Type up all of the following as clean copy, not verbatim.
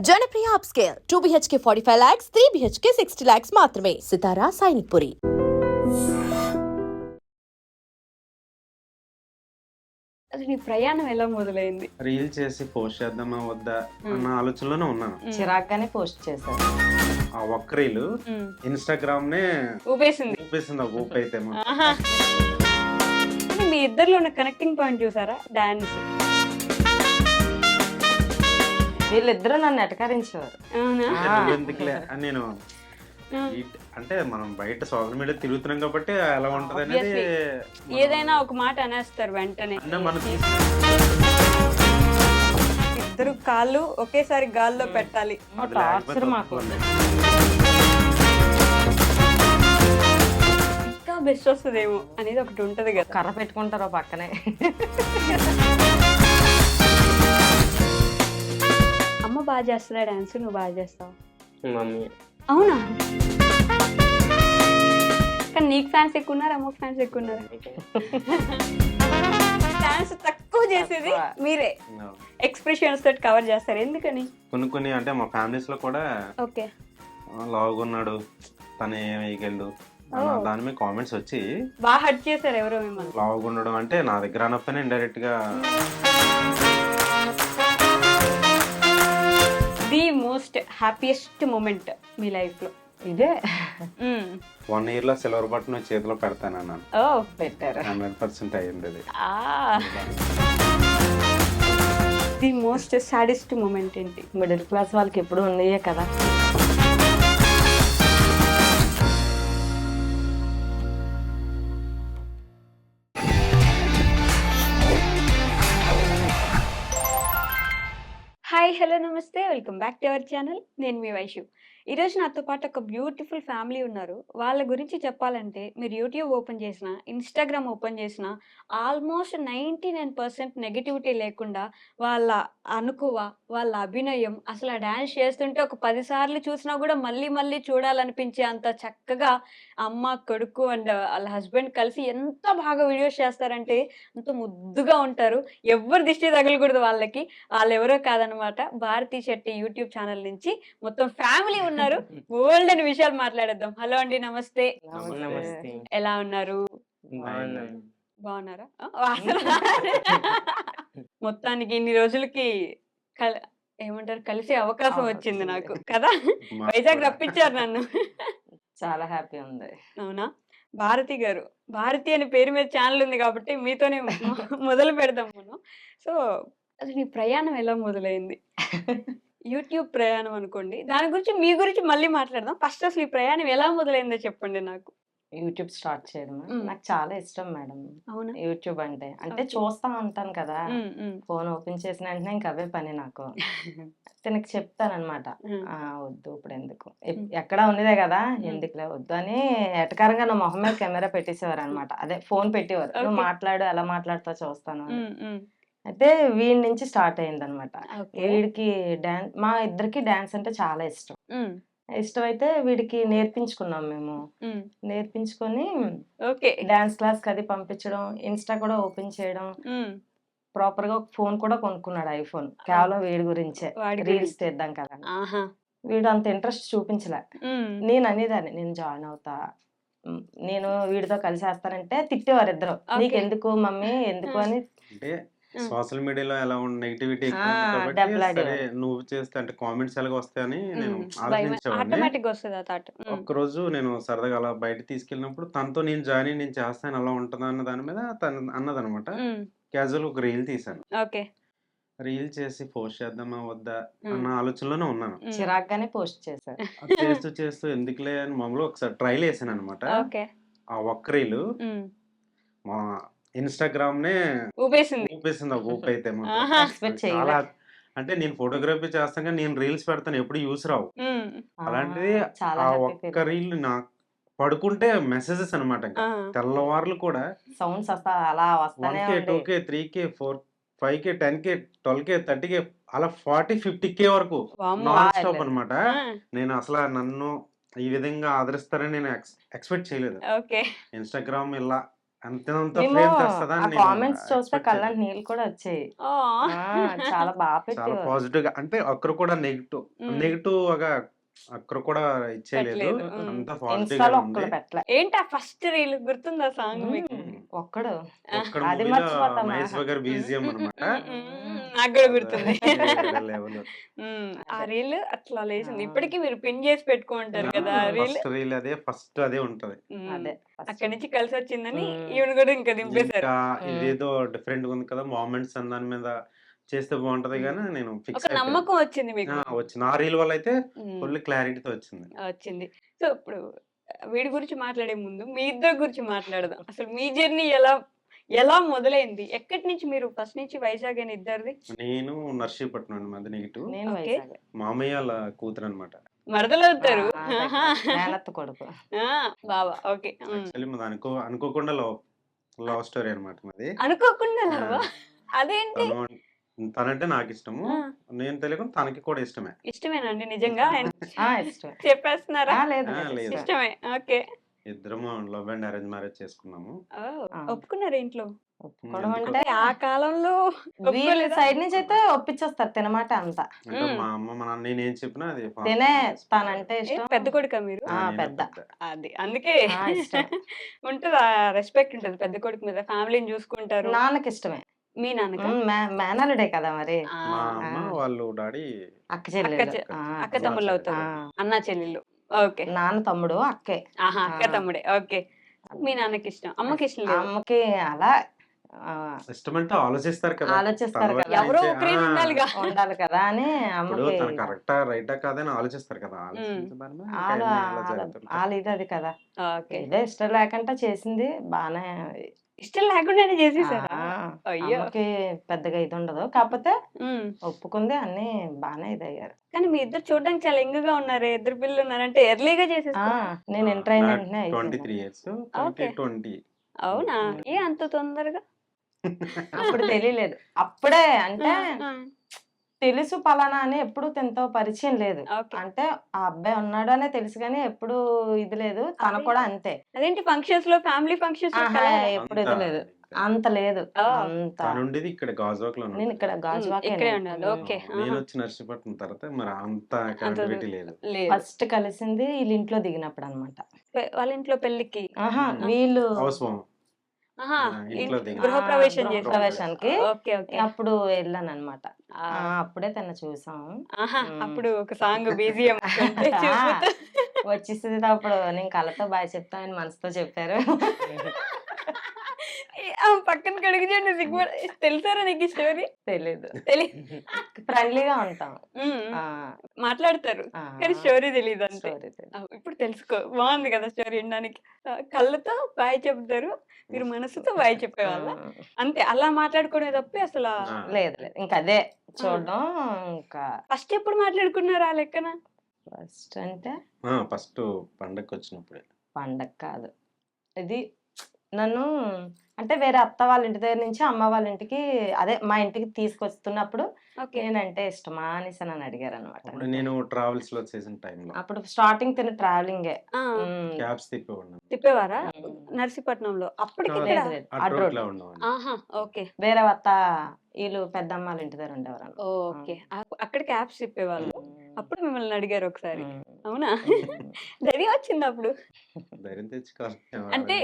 Janapriya upscale 2 BHK 45 lakhs, 3 BHK 60 lakhs మాత్రమే. సితారా సైనిక్పురి. అసలు నీ ప్రయాణం ఎలా మొదలైంది? రీల్ చేసి పోస్ట్ చేద్దామా వద్దా అన్న ఆలోచనలోనే ఉన్నాను. చిరాగ్గానే పోస్ట్ చేశారు. ఆ ఒక్క రీల్ ఇన్స్టాగ్రామ్ నే ఊపేసింది. ఊపేసింది. ఆ ఊపి అయితే ఆహా. అంటే మీ ఇద్దరిలో ఉన్న కనెక్టింగ్ పాయింట్ చూసారా? డాన్స్. వీళ్ళిద్దరూ నన్ను ఎటకరించేవారు. అవునా? ఎందుకులే అని నేను అంటే మనం బయట సోషల్ మీడియా తిరుగుతున్నాం కాబట్టి ఎలా ఉంటది అనేది ఏదైనా ఒక మాట అనేస్తారు వెంటనే. అంటే మనకి ఇద్దరు కాళ్ళు ఒకేసారి గాల్లో పెట్టాలి. అది టార్చర్ లేకపోతే మాకు. ఒప్పుకోలేదు. ఇంకా బెస్ట్ వస్తుందేమో అనేది ఒకటి ఉంటది కదా. కర్ర పెట్టుకుంటారు పక్కనే. అమ్మ బాగా చేస్తుందా డాన్స్, నువ్వు బాగా చేస్తావు? మమ్మీ అవునా? కానీ నీకు ఫ్యాన్స్ ఎక్కువ ఉన్నారు, అమ్మకి ఫ్యాన్స్ ఎక్కువ ఉన్నారు. డాన్స్ తక్కువ చేసేది మీరే. ఎక్స్ప్రెషన్స్ తోటి కవర్ చేస్తారు, ఎందుకని? కొన్ని అంటే మా ఫ్యామిలీస్ లో కూడా ఓకే, లావుగా ఉన్నాడు తను ఏం వేయగలడు దాని మీద కామెంట్స్ వచ్చి బాగా హర్ట్ చేశారు ఎవరో మిమ్మల్ని. లావుగా ఉండడం అంటే నా దగ్గర అనకపోయినా ఇండైరెక్ట్ గా ది మోస్ట్ హ్యాపీయెస్ట్ మూమెంట్ మీ లైఫ్ లో ఇదే 1 year లో సిల్వర్ బటన్ చేతిలో పెడతాను అన్నాను. ఓ పెట్టారు. 100% అయ్యింది అది. ది మోస్ట్ సాడెస్ట్ మూమెంట్ ఏంటి? మిడిల్ క్లాస్ వాళ్ళకి ఎప్పుడు ఉన్నాయే కదా. హాయ్, హలో, నమస్తే, welcome back to our channel. నేను మీ వైషు. ఈరోజు నాతో పాటు ఒక బ్యూటిఫుల్ ఫ్యామిలీ ఉన్నారు. వాళ్ళ గురించి చెప్పాలంటే మీరు యూట్యూబ్ ఓపెన్ చేసినా, ఇన్స్టాగ్రామ్ ఓపెన్ చేసినా ఆల్మోస్ట్ 99% నెగిటివిటీ లేకుండా వాళ్ళ అనుకువ, వాళ్ళ అభినయం, అసలు ఆ డ్యాన్స్ చేస్తుంటే ఒక 10 సార్లు చూసినా కూడా మళ్ళీ మళ్ళీ చూడాలనిపించే అంత చక్కగా అమ్మ, కొడుకు అండ్ వాళ్ళ హస్బెండ్ కలిసి ఎంత బాగా వీడియోస్ చేస్తారంటే అంత ముద్దుగా ఉంటారు. ఎవరు దిష్టి తగలకూడదు వాళ్ళకి. వాళ్ళు ఎవరో కాదనమాట, భారతీ శెట్టి యూట్యూబ్ ఛానల్ నుంచి మొత్తం ఫ్యామిలీ ఉన్నారు. ఓల్డ్ అని విషయాలు మాట్లాడేద్దాం. హలో అండి, నమస్తే. నమస్తే. ఎలా ఉన్నారు? బాగున్నాను. బాగున్నారా? మొత్తానికి ఇన్ని రోజులకి ఏమంటారు, కలిసే అవకాశం వచ్చింది నాకు కదా. వైజాగ్ రప్పించారు నన్ను. చాలా హ్యాపీ ఉంది. అవునా? భారతి గారు, భారతి అనే పేరు మీద ఛానల్ ఉంది కాబట్టి మీతోనే మొదలు పెడదాం మనం. సో అసలు ఈ ప్రయాణం ఎలా మొదలైంది? యూట్యూబ్ ప్రయాణం అనుకోండి, దాని గురించి మీ గురించి మళ్ళీ మాట్లాడదాం. ఫస్ట్ అసలు ఈ ప్రయాణం ఎలా మొదలైందో చెప్పండి నాకు. యూట్యూబ్ స్టార్ట్ చేయడం నాకు చాలా ఇష్టం మేడం. అవునా? యూట్యూబ్ అంటే చూస్తా ఉంటాను కదా. ఉమ్, ఉమ్. ఫోన్ ఓపెన్ చేసిన వెంటనే ఇంకా అవే పని నాకు. తనకి చెప్తానమాట, వద్దు ఇప్పుడు ఎందుకు, ఎక్కడ ఉన్నదే కదా ఎందుకులే వద్దు అని ఎటకారంగా నా మొహం మీద కెమెరా పెట్టేసేవారు అనమాట. అదే ఫోన్ పెట్టేవారు, నువ్వు మాట్లాడు, ఎలా మాట్లాడుతావు చూస్తాను అని. అయితే వీడి నుంచి స్టార్ట్ అయింది అనమాట. వీడికి డాన్స్, మా ఇద్దరికి డాన్స్ అంటే చాలా ఇష్టం. ఇష్టమైతే వీడికి నేర్పించుకున్నాం మేము. నేర్పించుకొని డాన్స్ క్లాస్ కి అది పంపించడం, ఇన్స్టా కూడా ఓపెన్ చేయడం, ప్రాపర్ గా ఒక ఫోన్ కూడా కొనుక్కున్నాడు, ఐఫోన్. కేవలం వీడి గురించే, రీల్స్ తీద్దాం కదా. వీడు అంత ఇంట్రెస్ట్ చూపించలే. నేను అనేదాన్ని నేను జాయిన్ అవుతా, నేను వీడితో కలిసి వేస్తానంటే తిట్టేవారు ఇద్దరు, నీకెందుకు మమ్మీ ఎందుకు అని. అంటే సోషల్ మీడియాలో ఎలా ఉన్న నెగిటివిటీ సరే నువ్వు చేస్తే అంటే కామెంట్స్ ఎలాగ వస్తాయని నేను ఆలోచించేవాడిని. ఒక్కరోజు నేను సరదాగా అలా బయట తీసుకెళ్ళినప్పుడు తనతో నేను జాయిన్ అయ్యి నేను చేస్తాను అలా ఉంటుందా అన్న దాని మీద తను అన్నదనమాట. క్యాజువల్ ఒక రీల్ తీసాను. రీల్ చేసి పోస్ట్ చేద్దామా వద్దా అన్న ఆలోచనలోనే ఉన్నాను. చిరాగ్గానే పోస్ట్ చేశారు. చేస్తూ చేస్తూ ఎందుకులే అని మామూలుగా ఒకసారి ట్రైల్ వేసాను అనమాట. ఆ ఒక్క రీల్ మా ఇన్స్టాగ్రామ్ నే ఊపేసింది. ఆ ఊపి అయితే చాలా అంటే నేను ఫోటోగ్రఫీ చేస్తాను కానీ నేను రీల్స్ పెడతాను, ఎప్పుడు యూస్ రావు. అలాంటిది ఆ ఒక్క రీల్ నాకు పడుకుంటే మెసేజెస్ అనమాట. తెల్లవారులు కూడా సౌండ్స్ అలా 1K 2K 3K 4 5K 10K 12K 30K అలా 40-50K వరకు నాన్ స్టాప్ అనమాట. నేను అసలు నన్ను ఈ విధంగా ఆదరిస్తారని నేను ఎక్స్పెక్ట్ చేయలేదు. ఇన్స్టాగ్రామ్ ఇలా అంత మేము ఫ్రేమ్ తెస్తదని ఆ నేను కామెంట్స్ చూస్తే ఎక్స్పెక్ట్ కళ్ళ చేయలేదు. నీళ్ళు కూడా వచ్చాయి. ఆ! చాలా బాగా చాలా పెట్టేవారు. పాజిటివ్‌గా అంటే ఒక్కరు కూడా నెగెటివ్‌గా ఒక్కరు కూడా ఇచ్చేయలేదు. పెట్టలేదు. అంతా ఇన్‌స్టాలో పాజిటివ్‌గానే ఉంది. ఒక్కళ్ళు పెట్టలే. ఏంటి ఆ ఫస్ట్ రీల్ గుర్తుందా సాంగ్ మీకు? ఒక్కడు ఒక్కడ అది మూవీలో మర్చిపోతామా? మహేష్ బాబు బీజీఎం అన్నమాట. నాకు కూడా అది గుర్తుంది. వేరే లెవెల్. ఆ అదే. రీల్ అట్లా లేచింది. ఆ! ఇప్పటికి మీరు పిన్ చేసి పెట్టుకుంటారు కదా ఆ రీల్. ఫస్ట్ రీల్ అదే, ఫస్ట్ అదే ఉంటది. అదే ఫస్ట్. అక్కడి నుంచి కలిసొచ్చిందని హ్మ్. ఈవిడ కూడా ఇంకా దింపేశారు. ఇంకా ఇదేదో డిఫరెంట్‌గా ఉంది కదా! మొమెంట్స్ అని దాని మీద చేస్తే బాగుంటది గానీ నేను ఒక ఫిక్స్ అయిపోయాను. నమ్మకం వచ్చింది మీకు. వచ్చింది. ఆ రీల్ వల్ల అయితే హ్మ్. ఫుల్ క్లారిటీతో వచ్చింది. వచ్చింది. సో, ఇప్పుడు వీడి గురించి మాట్లాడే ముందు మీ ఇద్దరి గురించి మాట్లాడదాం. అసలు మీ జర్నీ ఎలా మొదలైంది? ఎక్కడి నుంచి మీరు ఫస్ట్ నుంచి వైజాగేనా ఇద్దరిది? నేను నర్సీపట్నం అండి మాది నెగిటివ్. నేను ఓకే. వైజాగ్. మామయ్య వాళ్ళ కూతురనమాట. మరదలవుతారు. మేనత్త కొడుకు. ఆ! బావ. ఓకే. యాక్చువల్లీ మాది అనుకోకుండా లవ్ స్టోరీ అనమాట మాది. అనుకోకుండా ఆ! లవ్వా? అదేంటి? తనంటే నాకిష్టము. ఆ! నేను తెలియకుండా తనకి కూడా ఇష్టమే. ఇష్టమేనా అండి నిజంగా? ఇష్టమే. చెప్పేస్తున్నారా? లేదు ఆ! లేదు లేదు. ఇష్టమే. ఇష్టమే. ఓకే. ఇద్దరము లవ్ అండ్ అరేంజ్ మ్యారేజ్ చేసుకున్నాము. ఓహ్! ఆ! ఒప్పుకున్నారా ఇంట్లో? ఒప్పుకోవడం ఎందుకో అంటే అంటే ఆ కాలంలో వీళ్ళ ఒప్పుకోలేదా? సైడ్ నుంచి అయితే ఒప్పించేస్తారు తినమాట అంతా. అంటే మా అమ్మ, మా నాన్న నేనేం చెప్పినా అది ఫాస్ట్ తినే చేసుకుంటారు. తనంటే ఏ ఇష్టం. పెద్ద కొడుకా మీరు? నేనే పెద్ద. పెద్ద. అది. అందుకే ఇష్టమే. ఉంటది. ఆ రెస్పెక్ట్ ఉంటది పెద్ద కొడుకు మీద. ఫ్యామిలీని చూసుకుంటారు. నాన్నకి ఇష్టమే. మీ నాన్నకా? మేనల్లుడే కదా మరి. ఆ! మా ఆ! అమ్మ వాళ్ళు డాడీ అక్క చెల్లెళ్ళు. అక్క తమ్ముళ్ళవుతారు. ఆ! అన్నా చెల్లెళ్ళు. ఓకే. నాన్న తమ్ముడు అక్కే. ఆహా! అక్క తమ్ముడే. ఓకే. మీ నాన్నకిష్టం. అమ్మకిష్టం ఆ లేదు. అమ్మకి అలా ఇష్టమంటే ఆలోచిస్తారు కదా! తన ఆలోచిస్తారు వైపు కదా! ఎవరో నుంచి ఒకరైనా ఉండాలిగా. ఉండాలి కదా అని ఇప్పుడు అమ్మకి తను కరెక్టా, రైటా కాదా అని ఆలోచిస్తారు కదా! హ్మ్. ఆలోచించిన దాని మీద ఇంకా ఆళ్ళ అన్నీ అలా ఆళ్ళ జరుగుతుంటాయి. ఆళ్ళ ఇది అది కదా! ఓకే. ఏదో ఇష్టం లేకుండా చేసింది బానే. ఇష్టం లేకుండానే ఆ! చేసేసారా? అయ్యో! అమ్మకి పెద్దగా ఇది ఉండదు. కాకపోతే హ్మ్. ఒప్పుకుంది అన్నీ బానే ఇదయ్యారు. కానీ మీ ఇద్దరు చూడడానికి చాలా యంగ్‌గా ఉన్నారే. ఇద్దరు పిల్లలున్నారంటే ఎర్లీగా చేసేసుకున్నారా? నేను ఇంటర్ అయిన నాకు వెంటనే అయిపోయింది. 23 ఇయర్స్. ఓకే. 20. అవునా? హ్మ్. ఏ అంత తొందరగా? అప్పుడు తెలియలేదు. అప్పుడే అంటే ఆ! తెలుసు పలానా అని ఎప్పుడు తనతో పరిచయం లేదు. ఓకే. అంటే ఆ అబ్బాయి ఉన్నాడనే తెలుసు గానీ ఎప్పుడూ ఇది లేదు. తను కూడా అంతే. అదేంటి ఫంక్షన్స్‌లో ఫ్యామిలీ ఫంక్షన్స్‌లో కలవరా? ఎప్పుడు అంత ఇది లేదు. ఇంకా అంత లేదు. ఓహ్! అంత తనుండేది ఇక్కడ గాజువాకలోనే నేను ఉండేది. ఇక్కడ గాజువాకే. ఇక్కడే ఉండాలి. ఓకే. ఆహా! నేనొచ్చి నర్సీపట్నం తర్వాత మరి అంత అంత కనెక్టివిటీ లేదు. లేదు. ఫస్ట్ కలిసింది ఈళ్ళింట్లో దిగినప్పుడనమాట. వాళ్ళ ఇంట్లో పెళ్ళికి. వీళ్ళు హౌస్ వార్మ్. ఆహా! ఇంట్లో దిగిన. గృహప్రవేశం చేసారు. గృహప్రవేశానికి ఓకే. ఓకే. అప్పుడు ఎళ్ళాననమాట. ఆ! అప్పుడే తనని చూసాం. ఆహా! హ్మ్. అప్పుడు ఒక సాంగ్ బీజీఎం కొంటే చూపుతూ వచ్చేసింది అప్పుడు నేను కళ్ళతో బాయ్ చెప్తానని మనసుతో చెప్పారు. పక్కన కడుగుజండి సిగ్గుపడ తెలుసారా నీకు ఈ స్టోరీ? తెలీదు. ఫ్రెండ్లీగా ఉంటాం. ఆ! మాట్లాడతారు. ఆ! కానీ స్టోరీ తెలీదంతే. స్టోరీ తెలీదు. ఇప్పుడు తెలుసుకో. బావుంది కదా స్టోరీ వినడానికి. కళ్ళతో బాయ్ చెప్తారు. మీరు మనసుతో బాయ్ చెప్పేవాళ్ళా? అంతే. అలా మాట్లాడుకునే తప్పి అసలా లేదు లేదు. ఇంకదే చూడడం ఇంకా ఫస్ట్ ఎప్పుడు మాట్లాడుకున్నారు ఆ లెక్కన? ఫస్ట్ అంటే ఫస్ట్ పండగకొచ్చినప్పుడే. పండగ కాదు. ఇది నన్ను అంటే వేరే అత్త వాళ్ళ ఇంటి దగ్గర నుంచి అమ్మ వాళ్ళ ఇంటికి అదే మా ఇంటికి తీసుకొస్తున్నప్పుడు ఓకే. నేనంటే ఇష్టమా అనేసి నన్ను అడిగారనమాట. అప్పుడు నేను ట్రావెల్స్‌లో చేసిన టైంలో అప్పుడు స్టార్టింగ్ తిన ట్రావెలింగే. ఆ! క్యాబ్స్ తిప్పేవాడిని. తిప్పేవారా? హ్మ్. నర్సీపట్నంలో. అప్పటికి కాదు. ఇక్కడ లేదు లేదు. అటు అడ్రోడ్. రోడ్‌లో ఉండేవాడిని. ఆహా! ఓకే. వేరే అత్త ఈళ్ళు పెద్దమ్మ వాళ్ళ ఇంటి దగ్గర ఉండేవారనమాట. ఓకే. అక్కడ క్యాబ్స్ తిప్పేవాళ్ళు. అప్పుడు మిమ్మల్ని అడిగారు ఒకసారి. హ్మ్. అవునా? హ్మ్. ధైర్యం వచ్చిందా అప్పుడు? ధైర్యం తెచ్చుకోవాలి. అంటే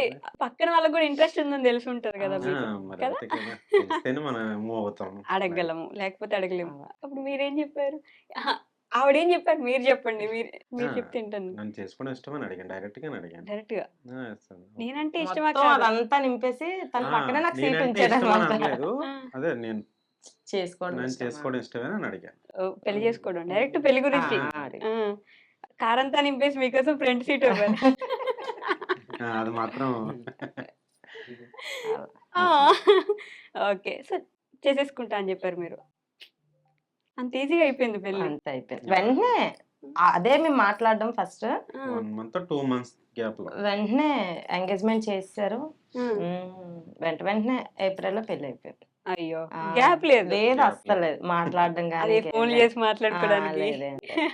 పక్కన వాళ్ళకి కూడా ఇంట్రెస్ట్ ఉందని తెలిసి ఉంటది కదా ఆ! మీకు. మరి కదా? అంతే కదా! తెలిస్తేనే మనం మూవ్ అవుతాం. అడగగలము. లేకపోతే అడగలేము. అలా. అప్పుడు మీరేం చెప్పారు? అహా! ఆవిడేం చెప్పారు? మీరు చెప్పండి. మీరు ఆ! చెప్తే వింటాను. నన్ను చేసుకోవడం ఇష్టమని అడిగాను. డైరెక్ట్‌గానే అడిగాను. డైరెక్ట్‌గా. సరే. నేనంటే ఇష్టమా మొత్తం కాదా? అదంతా నింపేసి తన పక్కనే నాకు సీట్ నేనంటే ఇష్టమని ఉంచాడనమాట. అనలేదు. ఆ! అదే చేసుకోవడం నన్ను ఇష్టమా? చేసుకోవడం ఇష్టమేనా అని అడిగాను. ఓహ్! పెళ్లి చేసుకోవడం. డైరెక్ట్ పెళ్లి గురించి. అడిగా. ఆ! కారంతా నింపేసి మీకోసం ఫ్రంట్ సీట్ ఇవ్వాలి. అది మాత్రం అలా. ఆ! ఓకే. సో, చేసేసుకుంటా అని చెప్పారు మీరు. అంత ఈజీగా అయిపోయింది పెళ్లి. అంతే అయిపోయింది. వెంటనే అదే మేము మాట్లాడడం ఫస్ట్. 1 మంత్ 2 మంత్స్ గ్యాప్‌లో. వెంటనే ఎంగేజ్‌మెంట్ చేసేసారు. హ్మ్. వెంటనే ఏప్రిల్‌లో పెళ్లయిపోయింది. అయ్యో! గ్యాప్ లేదు. లేదు గ్యాప్ అస్సలు లేదు. లేదు. మాట్లాడడం గాని అదే ఇంకేం ఫోన్‌లు లేదు. చేసి మాట్లాడుకోవడానికి లేదేం లేదు.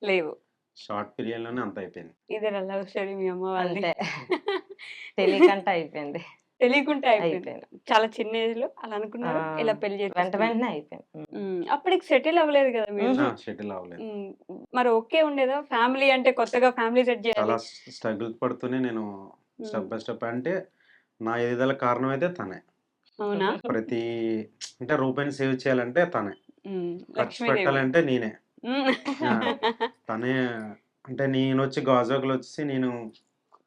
లేవు. షార్ట్ పీరియడ్‌లోనే అంత అయిపోయింది. ఇదేనా లవ్ స్టోరీ మీ అమ్మ వాళ్ళది? అంతే. తెలియకంట అయిపోయింది. తెలియకుంటే అయిపోయింది. అయిపోయింది. చాలా చిన్న ఏజ్ లో అలా అనుకున్నారు, ఆ, ఇలా పెళ్లి వెంట చేసేసుకున్నారు. వెంటనే అయిపోయింది. అప్పటికి సెటిల్ అవ్వలేదు కదా మీరు? మ్హూ. షటిల్ అవ్వలేదు. మరి ఓకే ఉండేదా? ఫ్యామిలీ అంటే కొత్తగా ఫ్యామిలీ సెట్ చాలా చేయాలి. స్ట్రగుల్ పడుతూనే నేను ఉమ్, స్టెప్ బై స్టెప్ అంటే నా ఎదుగుదల కారణం అయితే తనే. అవునా? ప్రతి అంటే రూపాయిని సేవ్ చేయాలంటే తనే, ఖర్చు లక్ష్మీదేవి. పెట్టాలంటే నేనే. ఉమ్. ఆ, తనే. అంటే నేను వచ్చి గాజువాకలో వచ్చేసి నేను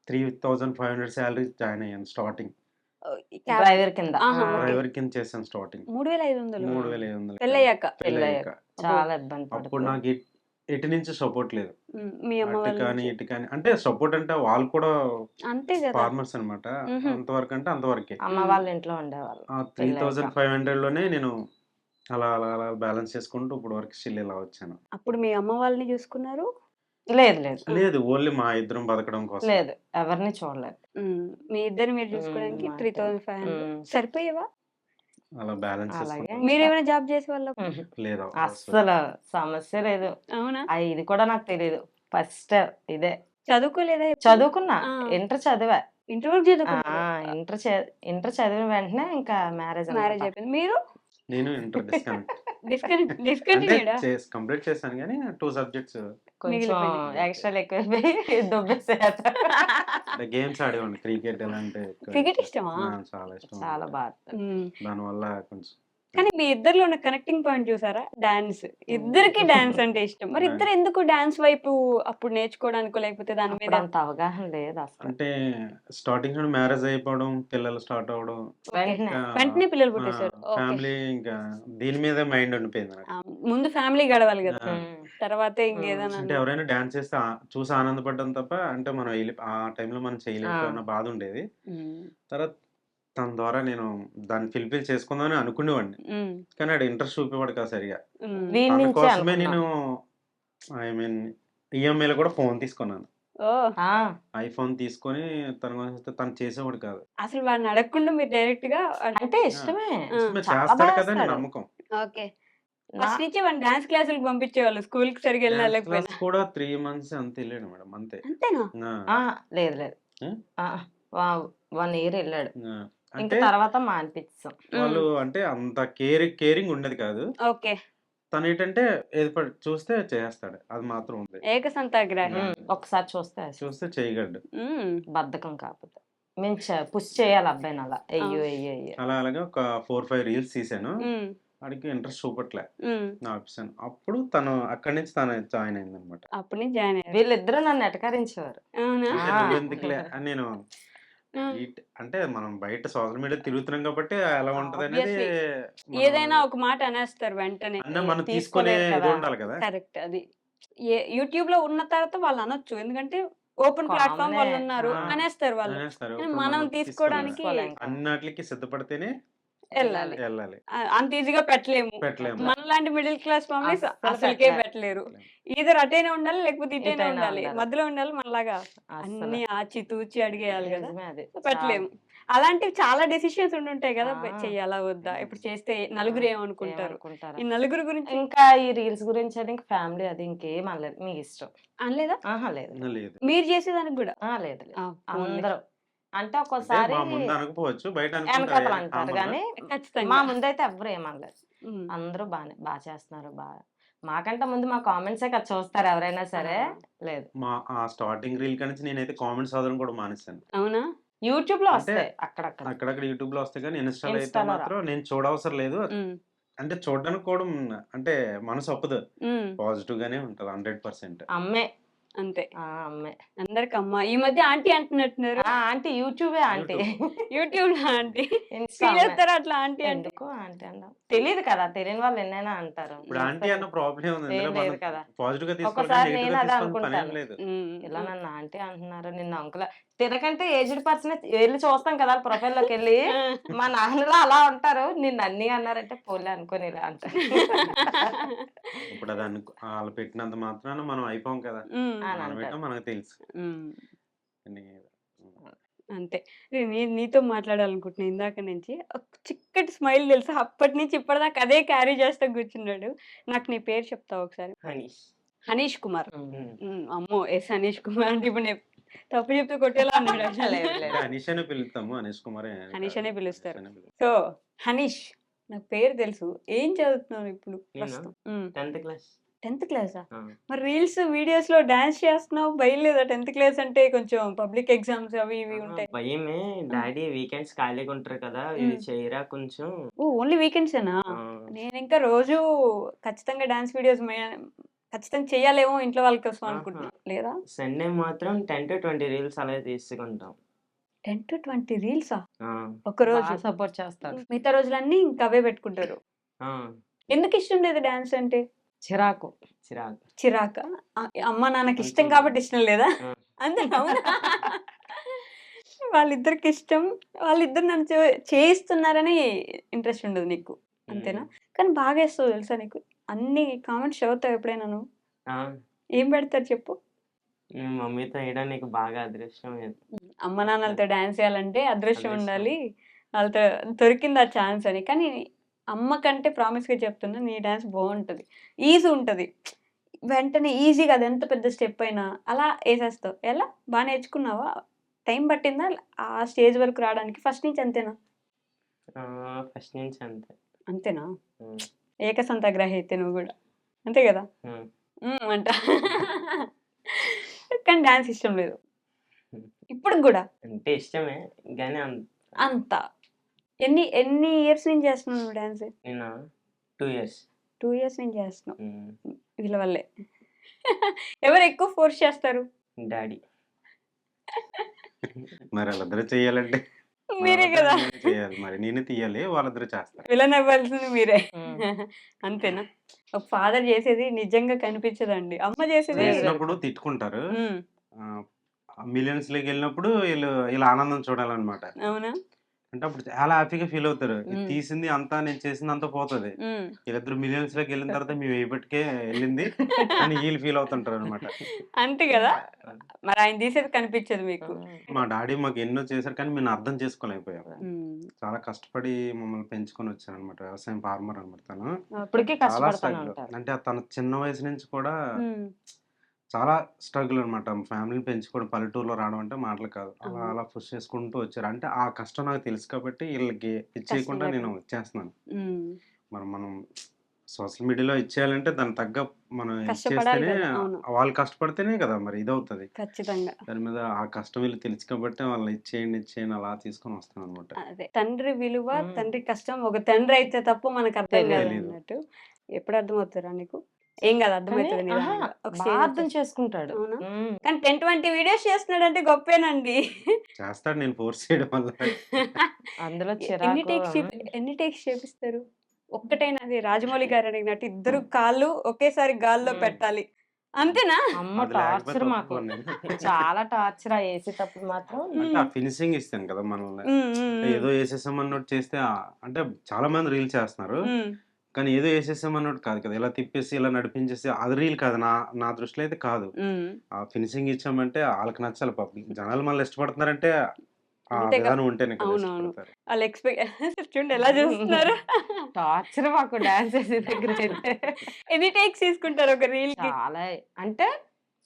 3,500 శాలరీ జాయిన్ అయ్యాను స్టార్టింగ్. క్యాబ్ డ్రైవర్ కింద. ఆహా, ఆ, ఓకే. డ్రైవర్ కింద చేశాను స్టార్టింగ్ 3,500 3,500 పెళ్ళయ్యాక. పెళ్ళయ్యాక. చాలా ఇబ్బంది అప్పుడు పడుతుంది. నాకు ఎటు నుంచి సపోర్ట్ లేదు, మీ అమ్మ అటు వాళ్ళ కానీ నుంచి. ఇటు కానీ. అంటే సపోర్ట్ అంటే వాళ్ళు కూడా అంతే కదా. ఫార్మర్స్ అనమాట. మ్హూ. అంతవరకు అంటే అంతవరకే. అమ్మ వాళ్ళ ఇంట్లో ఉండేవాళ్ళు ఆ పెళ్ళయ్యాక. 3,500లోనే నేను అలా అలా అలా బ్యాలెన్స్ చేసుకుంటూ ఇప్పుడు వరకు స్టిల్ ఇలా వచ్చాను. అప్పుడు మీ అమ్మ వాళ్ళని చూసుకున్నారు. లేదు లేదు లేదు, ఓన్లీ మా ఇద్దరం బతకడం కోసం. లేదు, ఎవరిని చూడలేదు. మీ ఇద్దరు మీరు చూసుకోవడానికి మా 3,500 ఉమ్, సరిపోయేవా? అలా బ్యాలెన్స్ అలాగే చేసుకుంటూ. మీరు ఏమైనా జాబ్ చేసే వాళ్ళ? మ్హూ. లేదు అస్సలు సమస్య లేదు. అవునా? ఇది కూడా నాకు తెలియదు. ఫస్ట్ ఇదే చదువుకోలేదా ఎప్పుడు? చదువుకున్నా. ఆ, ఇంటర్ చదివా. ఇంటర్ వరకు ఆ, చదువుకున్నారు. ఇంటర్ చదివిన వెంటనే ఇంకా మ్యారేజ్ మ్యారేజ్ అనమాట. అయిపోయింది. మీరు నేను ఇంటర్ డిస్కనెక్ట్ అంటే డిస్కంటిన్యూడా? కంప్లీట్ చేశాను కానీ 2 సబ్జెక్ట్స్. కొంచెం మిగిలిపోయింది. ఎక్స్ట్రా ఎక్కువైపోయి దుబ్బేసేట. అంటే గేమ్స్ ఆడేవాడిని, క్రికెట్ ఎలా అంటే క్రికెట్ ఇష్టమా? చాలా ఇష్టం చాలా అన్నమాట. బాగా. దానివల్ల కొంచెం కానీ మీ ఇద్దరిలో ఉన్న కనెక్టింగ్ పాయింట్ చూసారా? డాన్స్. ఇద్దరికి డాన్స్ అంటే ఇష్టం. మరి ఇద్దరు ఎందుకు డాన్స్ వైపు అప్పుడు నేర్చుకోవడానికో లేకపోతే దాని అప్పుడు మీద? అంత అవగాహన లేదు అసలు. అంటే స్టార్టింగ్ నుండి మ్యారేజ్ అయిపోవడం, పిల్లలు స్టార్ట్ అవ్వడం, వెంటనే ఇంకా వెంటనే పిల్లలు పుట్టేశారు. ఓకే. ఫ్యామిలీ ఇంకా దీని మీద మైండ్ ఉండిపోయింది నాకు. ముందు ఫ్యామిలీ గడవాలి కదా, ఆ, ఉమ్. తర్వాతే ఇంకేదైనా. అంటే ఎవరైనా డాన్స్ చేస్తే చూసి ఆనందపడ్డం తప్ప, అంటే మనం ఆ టైంలో మనం ఆ, చేయలేకపోయిన బాధ ఉండేది. ఉమ్, తర్వాత తన ద్వారా నేను దాన్ని ఫిల్ఫిల్ చేసుకుందామని అనుకునేవాడిని, ఉమ్, కానీ ఆడు ఇంట్రెస్ట్ చూపేవాడు కాదు సరిగా. ఉమ్. వీడి తన నుంచే కోసమే అనుకున్నా. నేను ఐ మీన్ ఈఎంఐలో కూడా ఫోన్ తీసుకున్నాను. ఓ, ఆ, ఐఫోన్ తీసుకొని తన కోసం తను చేసేవాడు కాదు. అసలు వాడిని అడగకుండా మీరు డైరెక్ట్ గా అంటే ఇష్టమే. ఇష్టమే, చాలా చేస్తాడు బాగా కదా అని చేస్తాడు. నమ్మకం. ఓకే. నా ఫస్ట్ నుంచి వాడిని డాన్స్ క్లాసులకు పంపించేవాళ్ళు, స్కూల్ కి సరిగా వెళ్ళినా డాన్స్ క్లాస్ వెళ్ళకపోయినా. కూడా 3 months అంత వెళ్ళాడు మేడం, అంతే. అంతేనా? ఆ, లేదు లేదు. ఆ? 1 year వెళ్ళాడు. ఆ. ఇంకా అంటే తర్వాత మానిపించాం. వాళ్ళు అంటే అంత కేరింగ్ ఉండేది కాదు. ఓకే. తను ఏంటంటే ఏది చూస్తే చేస్తాడు, అది మాత్రం ఉంది. ఏకసంతాగ్రాహి. ఒకసారి చూస్తే చూస్తే చేయగలడు. బద్ధకం కాకపోతే మేము పుష్ చేయాలి అబ్బాయిని అలా. అయ్యో అయ్యో అయ్యో. అలా అలాగా ఒక 4-5 రీల్స్ తీసాను. వాడికి ఇంట్రెస్ట్ చూపట్లే, ఆపేసాను. అప్పుడు తను అక్కడి నుంచి తను జాయిన్ అయింది అనమాట. అప్పటి నుంచి జాయిన్ అయ్యారు. వీళ్ళిద్దరూ నన్ను ఎటకరించేవారు. అవునా? అంటే ఆ. నువ్వెందుకులే అని నేను అంటే మనం బయట సోషల్ మీడియా తిరుగుతున్నాం కాబట్టి ఎలా ఉంటది అనేది Obviously. ఏదైనా ఒక మాట అనేస్తారు వెంటనే. అన్న మనం తీసుకునే తీసుకోలేరు ఇది కదా. ఉండాలి కదా. కరెక్ట్. అది యూట్యూబ్ లో ఉన్న తర్వాత వాళ్ళు అనొచ్చు, ఎందుకంటే ఓపెన్ ప్లాట్ఫామ్ కామనే. వాళ్ళు ఉన్నారు, ఆ. అనేస్తారు వాళ్ళు. అనేస్తారు. కానీ ఇప్పుడు మనం మనం తీసుకోవడానికి తీసుకోలేం. అన్నిటికి సిద్ధపడితేనే వెళ్ళాలి. వెళ్ళాలి. అంత ఈజీగా పెట్టలేము. పెట్టలేము. మనలాంటి మిడిల్ క్లాస్ ఫ్యామిలీస్ అస్సలు అసలుకే పెట్టలేం. పెట్టలేరు. ఈధర్ అటైనా ఉండాలి లేకపోతే ఇటైనా ఇటైనా ఉండాలి, ఉండాలి. మధ్యలో ఉండాలి. మనలాగా అస్సలు అన్ని ఆచి తూచి అడిగేయాలి కదా, నిజమే అది. పెట్టలేము. అలాంటివి చాలా డెసిషన్స్ ఉండుంటాయి కదా, ఆ. చెయ్యాలా వద్దా, ఇప్పుడు చేస్తే నలుగురు ఏమనుకుంటారు, ఏమనుకుంటారు. ఈ నలుగురు గురించి ఇంకా ఈ రీల్స్ గురించి అది ఇంకా ఫ్యామిలీ అది ఇంకేం అనలేదు. మీ ఇష్టం. అనలేదా? ఆహా లేదు. లేదు. మీరు చేసేదానికి కూడా? లేదు లేదు. పోన్లే. అందరూ అంటే అంటే ఒక్కోసారి మా ముందు అనకపోవచ్చు, బయట వెనకాతలు అంటారు కానీ మా ఖచ్చితంగా. ముందైతే ఎవరు ఏమనలేదు. ఉమ్. అందరూ బాగా చేస్తున్నారు బాగా. మాకంటే ముందు మా కామెంట్సే కదా చూస్తారు ఎవరైనా సరే. లేదు, మా ఆ స్టార్టింగ్ రీల్ కనుంచి నేనైతే కామెంట్స్ చదవడం కూడా మానేశాను. అవునా? యూట్యూబ్ లో అంటే వస్తాయి అక్కడక్కడ. అక్కడక్కడ యూట్యూబ్ లో వస్తాయి కానీ ఇన్స్టాలో అయితే ఇన్స్టాలో మాత్రం నేను చూడవసరం లేదు. ఉమ్. అంటే చూడడానికి కూడా అంటే మనసు ఒప్పదు. ఉమ్. పాజిటివ్ గానే ఉంటది 100%. అమ్మే. అంతే. అమ్మే. అందరికి అమ్మ. ఈ మధ్య ఆంటీ అంటున్నట్టున్నారు. ఆంటీ యూట్యూబే ఆంటీ. యూట్యూబ్ లో ఆంటీ ఇన్స్టా ఫీల్ అమ్మే. అవుతారా అట్లా ఆంటీ అంటే? ఎందుకు ఆంటీ అన్నా తెలియదు కదా, తెలియని వాళ్ళు ఎన్నైనా అంటారు. ఇప్పుడు ఆంటీ అన్న ప్రాబ్లం ఉంది, ఏం ఇందులో లేదు మనం కదా. పాజిటివ్ గా తీసుకోవాలి, ఒకసారి నెగిటివ్ నేను గా అదే తీసుకోవాల్సిన పని ఏం అనుకుంటాను. లేదు. ఇలా నన్ను ఆంటీ అంటున్నారు, నిన్న అంకుల్ తినకంటే ఏజ్డ్ పర్సన్ వెళ్ళి చూస్తాం కదా ప్రొఫైల్ లోకి వెళ్ళి. మా నాన్నలో అలా ఉంటారు, నిన్ను అన్ని అన్నారంటే పోలే అనుకోని ఇలా అంటారు. ఇప్పుడు అది వాళ్ళు పెట్టినంత మాత్రాన మనం అయిపోం కదా. ఉమ్. అని మనం అంటారు. ఏంటో మనకు తెలుసు. ఉమ్. అన్ని- అంతే. నీతో మాట్లాడాలనుకుంటున్నా ఇందాక నుంచి. ఒక చిక్కటి స్మైల్ తెలుసా, అప్పటి నుంచి ఇప్పటిదాకా అదే క్యారీ చేస్తా కూర్చున్నాడు. నాకు నీ పేరు చెప్తావు ఒకసారి? హనీష్. హనీష్ కుమార్. అమ్మో, ఎస్ హనీష్ కుమార్ అంటే ఇప్పుడు తప్పు చెప్తే కొట్టేలా అన్నాడు actually. లేదు, లేదు. అంటే అనీష్ అనే పిలుస్తాము, అనీష్ కుమార్ హనీష్ అనే పిలుస్తారు. సో హనీష్, నాకు పేరు తెలుసు, ఏం చదువుతున్నావు ఇప్పుడు ప్రస్తుతం? 10th క్లాస్ 10th క్లాసా? మరి రీల్స్ వీడియోస్ లో డాన్స్ చేస్తున్నావు, భయం లేదా? 10th క్లాస్ అంటే కొంచెం పబ్లిక్ ఎగ్జామ్స్ అవి ఇవి ఉంటాయి. భయమే. డాడీ వీకెండ్స్ ఖాళీగా ఉంటారు కదా, ఇది చేయరా కొంచెం. ఓ ఓన్లీ వీకెండ్స్ ఏనా? ఆ, నేను ఇంకా రోజు ఖచ్చితంగా డాన్స్ వీడియోస్ ఖచ్చితంగా చెయ్యాలేమో ఇంట్లో వాళ్ళ కోసం అనుకుంటున్నా. లేదా సండే మాత్రం 10 to 20 రీల్స్ అలా తీసుకుంటాం. 10 to 20 రీల్సా ఆ, ఒక రోజు? సపోర్ట్ చేస్తాడు. మిగతా రోజులన్నీ ఇంకా అవే పెట్టుకుంటారు. ఆ, ఎందుకు ఇష్టం లేదు డాన్స్ అంటే? చిరాకు. చిరాకు. చిరాక? అమ్మ నాన్నకి ఇష్టం కాబట్టి ఇష్టం లేదా? ఆ. అంతే అవునా? వాళ్ళిద్దరికి ఇష్టం, వాళ్ళిద్దరు నన్ను చేయిస్తున్నారని ఇంట్రెస్ట్ ఉండదు నీకు, అంతేనా? కానీ బాగా వేస్తావు తెలుసా నీకు, అన్ని కామెంట్స్ చదువుతావు ఎప్పుడైనా నువ్వు? ఆ, ఏం పెడతారు చెప్పు? మీ మమ్మీతో వేయడానికి బాగా అదృష్టం లేదు. అమ్మ నాన్నలతో డాన్స్ చేయాలంటే అదృష్టం అదృష్టం. ఉండాలి, వాళ్ళతో దొరికింది ఆ ఛాన్స్ అని. కానీ అమ్మ కంటే ప్రామిస్గా చెప్తున్నా, నీ డాన్స్ బాగుంటుంది, ఈజీ ఉంటుంది, వెంటనే ఈజీగా, అది ఎంత పెద్ద స్టెప్ అయినా అలా వేసేస్తావు. ఎలా బాగా నేర్చుకున్నావా? టైం పట్టిందా ఆ స్టేజ్ వరకు రావడానికి? ఫస్ట్ నుంచి అంతేనా? ఫస్ట్ నుంచి అంతే. అంతేనా? ఉమ్, ఏకసంతగ్రహి అయితే నువ్వు కూడా అంతే కదా? ఉమ్. అంట. కానీ డాన్స్ ఇష్టం లేదు ఇప్పుడు కూడా? అంటే ఇష్టమే కానీ అంత ఎన్ని ఎన్ని ఇయర్స్ నుంచి చేస్తున్నావు నువ్వు డాన్స్? నేను 2 years. 2 years నుంచి చేస్తున్నావు. వీళ్ళ వల్లే. ఎవరు ఎక్కువ ఫోర్స్ చేస్తారు? డాడీ. మరి వాళ్ళిద్దరూ చేయాలంటే మీరే కదా. చేయాలి, మరి నేనే తీయాలి, వాళ్ళిద్దరూ చేస్తారు. విలన్ అవ్వాల్సింది మీరే. ఉమ్. అంతేనా? ఒక ఫాదర్ చేసేది నిజంగా కనిపించదండి, అమ్మ చేసేది. చేసినప్పుడు తిట్టుకుంటారు, ఉమ్, మిలియన్స్ లోకి వెళ్ళినప్పుడు వీళ్ళు ఆనందం చూడాలన్నమాట. అవునా? అంటే అప్పుడు చాలా హ్యాపీగా ఫీల్ అవుతారు, ఇది ఉమ్, తీసింది అంతా నేను చేసింది అంతా పోతుంది, ఉమ్. వీళ్ళిద్దరు మిలియన్స్ లోకి వెళ్ళిన తర్వాత మేము ఇప్పటికే వెళ్ళింది అని వీళ్ళు ఫీల్ అవుతుంటారు అనమాట. అంతే కదా, మరి ఆయన తీసేది కనిపించదు మీకు. మా డాడీ మాకు ఎన్నో చేశారు కానీ మేము అర్థం చేసుకోలేకపోయాం. ఉమ్, చాలా కష్టపడి మమ్మల్ని పెంచుకొని వచ్చారు అనమాట, వ్యవసాయం ఫార్మర్ అనమాట తను. ఇప్పటికీ చాలా కష్టపడతానే స్ట్రగుల్, ఉంటారు. అంటే తన చిన్న వయసు నుంచి కూడా ఉమ్. చాలా స్ట్రగుల్ అనమాట. ఫ్యామిలీని పెంచుకోవడం, పల్లెటూరులో రావడం అంటే మాటలు కాదు. అలా అవును. అలా పుష్ చేసుకుంటూ వచ్చారు. అంటే ఆ కష్టం నాకు తెలుసు కాబట్టి వీళ్ళకి ఇచ్చేయకుండా నేను ఇచ్చేస్తున్నాను. ఉమ్. మనం సోషల్ మీడియాలో ఇచ్చేయాలంటే దాని తగ్గ మనం కష్టపడాలి ఇచ్చేస్తేనే, కదా. అవును, వాళ్ళు కష్టపడితేనే కదా మరి ఇదవుతుంది. ఖచ్చితంగా. దాని మీద ఆ కష్టం వీళ్ళు తెలుసు కాబట్టి వాళ్ళని ఇచ్చేయండి అలా తీసుకొని వస్తాను అనమాట. అదే తండ్రి విలువ, ఉమ్. తండ్రి కష్టం ఒక తండ్రి అయితే తప్ప మనకు అర్థం కాదు తెలీదు. అన్నట్టు. ఎప్పుడు అర్థమవుతారా నీకు? ఏం కాదు, కానీ అర్థమవుతుంది నిదానంగా. ఒక బాగా స్టేజ్ అర్థం వచ్చేసి. చేసుకుంటాడు. అవునా? ఉమ్. కానీ 10-20 వీడియోస్ చేస్తున్నాడంటే గొప్పేనండి. చేస్తాడు నేను ఫోర్స్ చేయడం వల్ల. అందులో ఎన్ని చిరాకు. టేక్స్ ఎన్ని టేక్స్ చేపిస్తారు? ఒక్కటైనా అది రాజమౌళి గారు అడిగినట్టు ఇద్దరు కాళ్ళు ఒకేసారి గాల్లో ఉమ్. పెట్టాలి, అంతేనా? అమ్మ అది లేకపోతే టార్చర్ మాకు, ఒప్పుకోను నేను. చాలా టార్చర్. ఆ వేసేటప్పుడు మాత్రం అంటే ఆ ఫినిషింగ్ ఇస్తాను కదా మనల్ని. అంటే ఏదో వేసేసామన్నట్టు చేస్తే అంటే చాలా మంది రీల్ చేస్తున్నారు, కానీ ఏదో వేసేసామన్నట్టు కాదు కదా, ఇలా తిప్పేసి ఇలా నడిపించేసి అది రీల్ కాదు, నా దృష్టిలో అయితే కాదు. ఆ ఫినిషింగ్ ఇచ్చామంటే వాళ్ళకి నచ్చాలి, పాపం జనాలు మనల్ని ఇష్టపడుతున్నారంటే ఆ అంతే కదా. విధానం ఉంటేనే కదా అవునవును. ఇష్టపడతారు. వాళ్ళు ఎక్స్పెక్ట్ చూడండి ఎలా చూస్తున్నారు. టార్చర్ మాకు డాన్స్ వేసే దగ్గర అయితే. ఎన్ని టేక్స్ తీసుకుంటారు ఒక రీల్ కి? చాలా, అంటే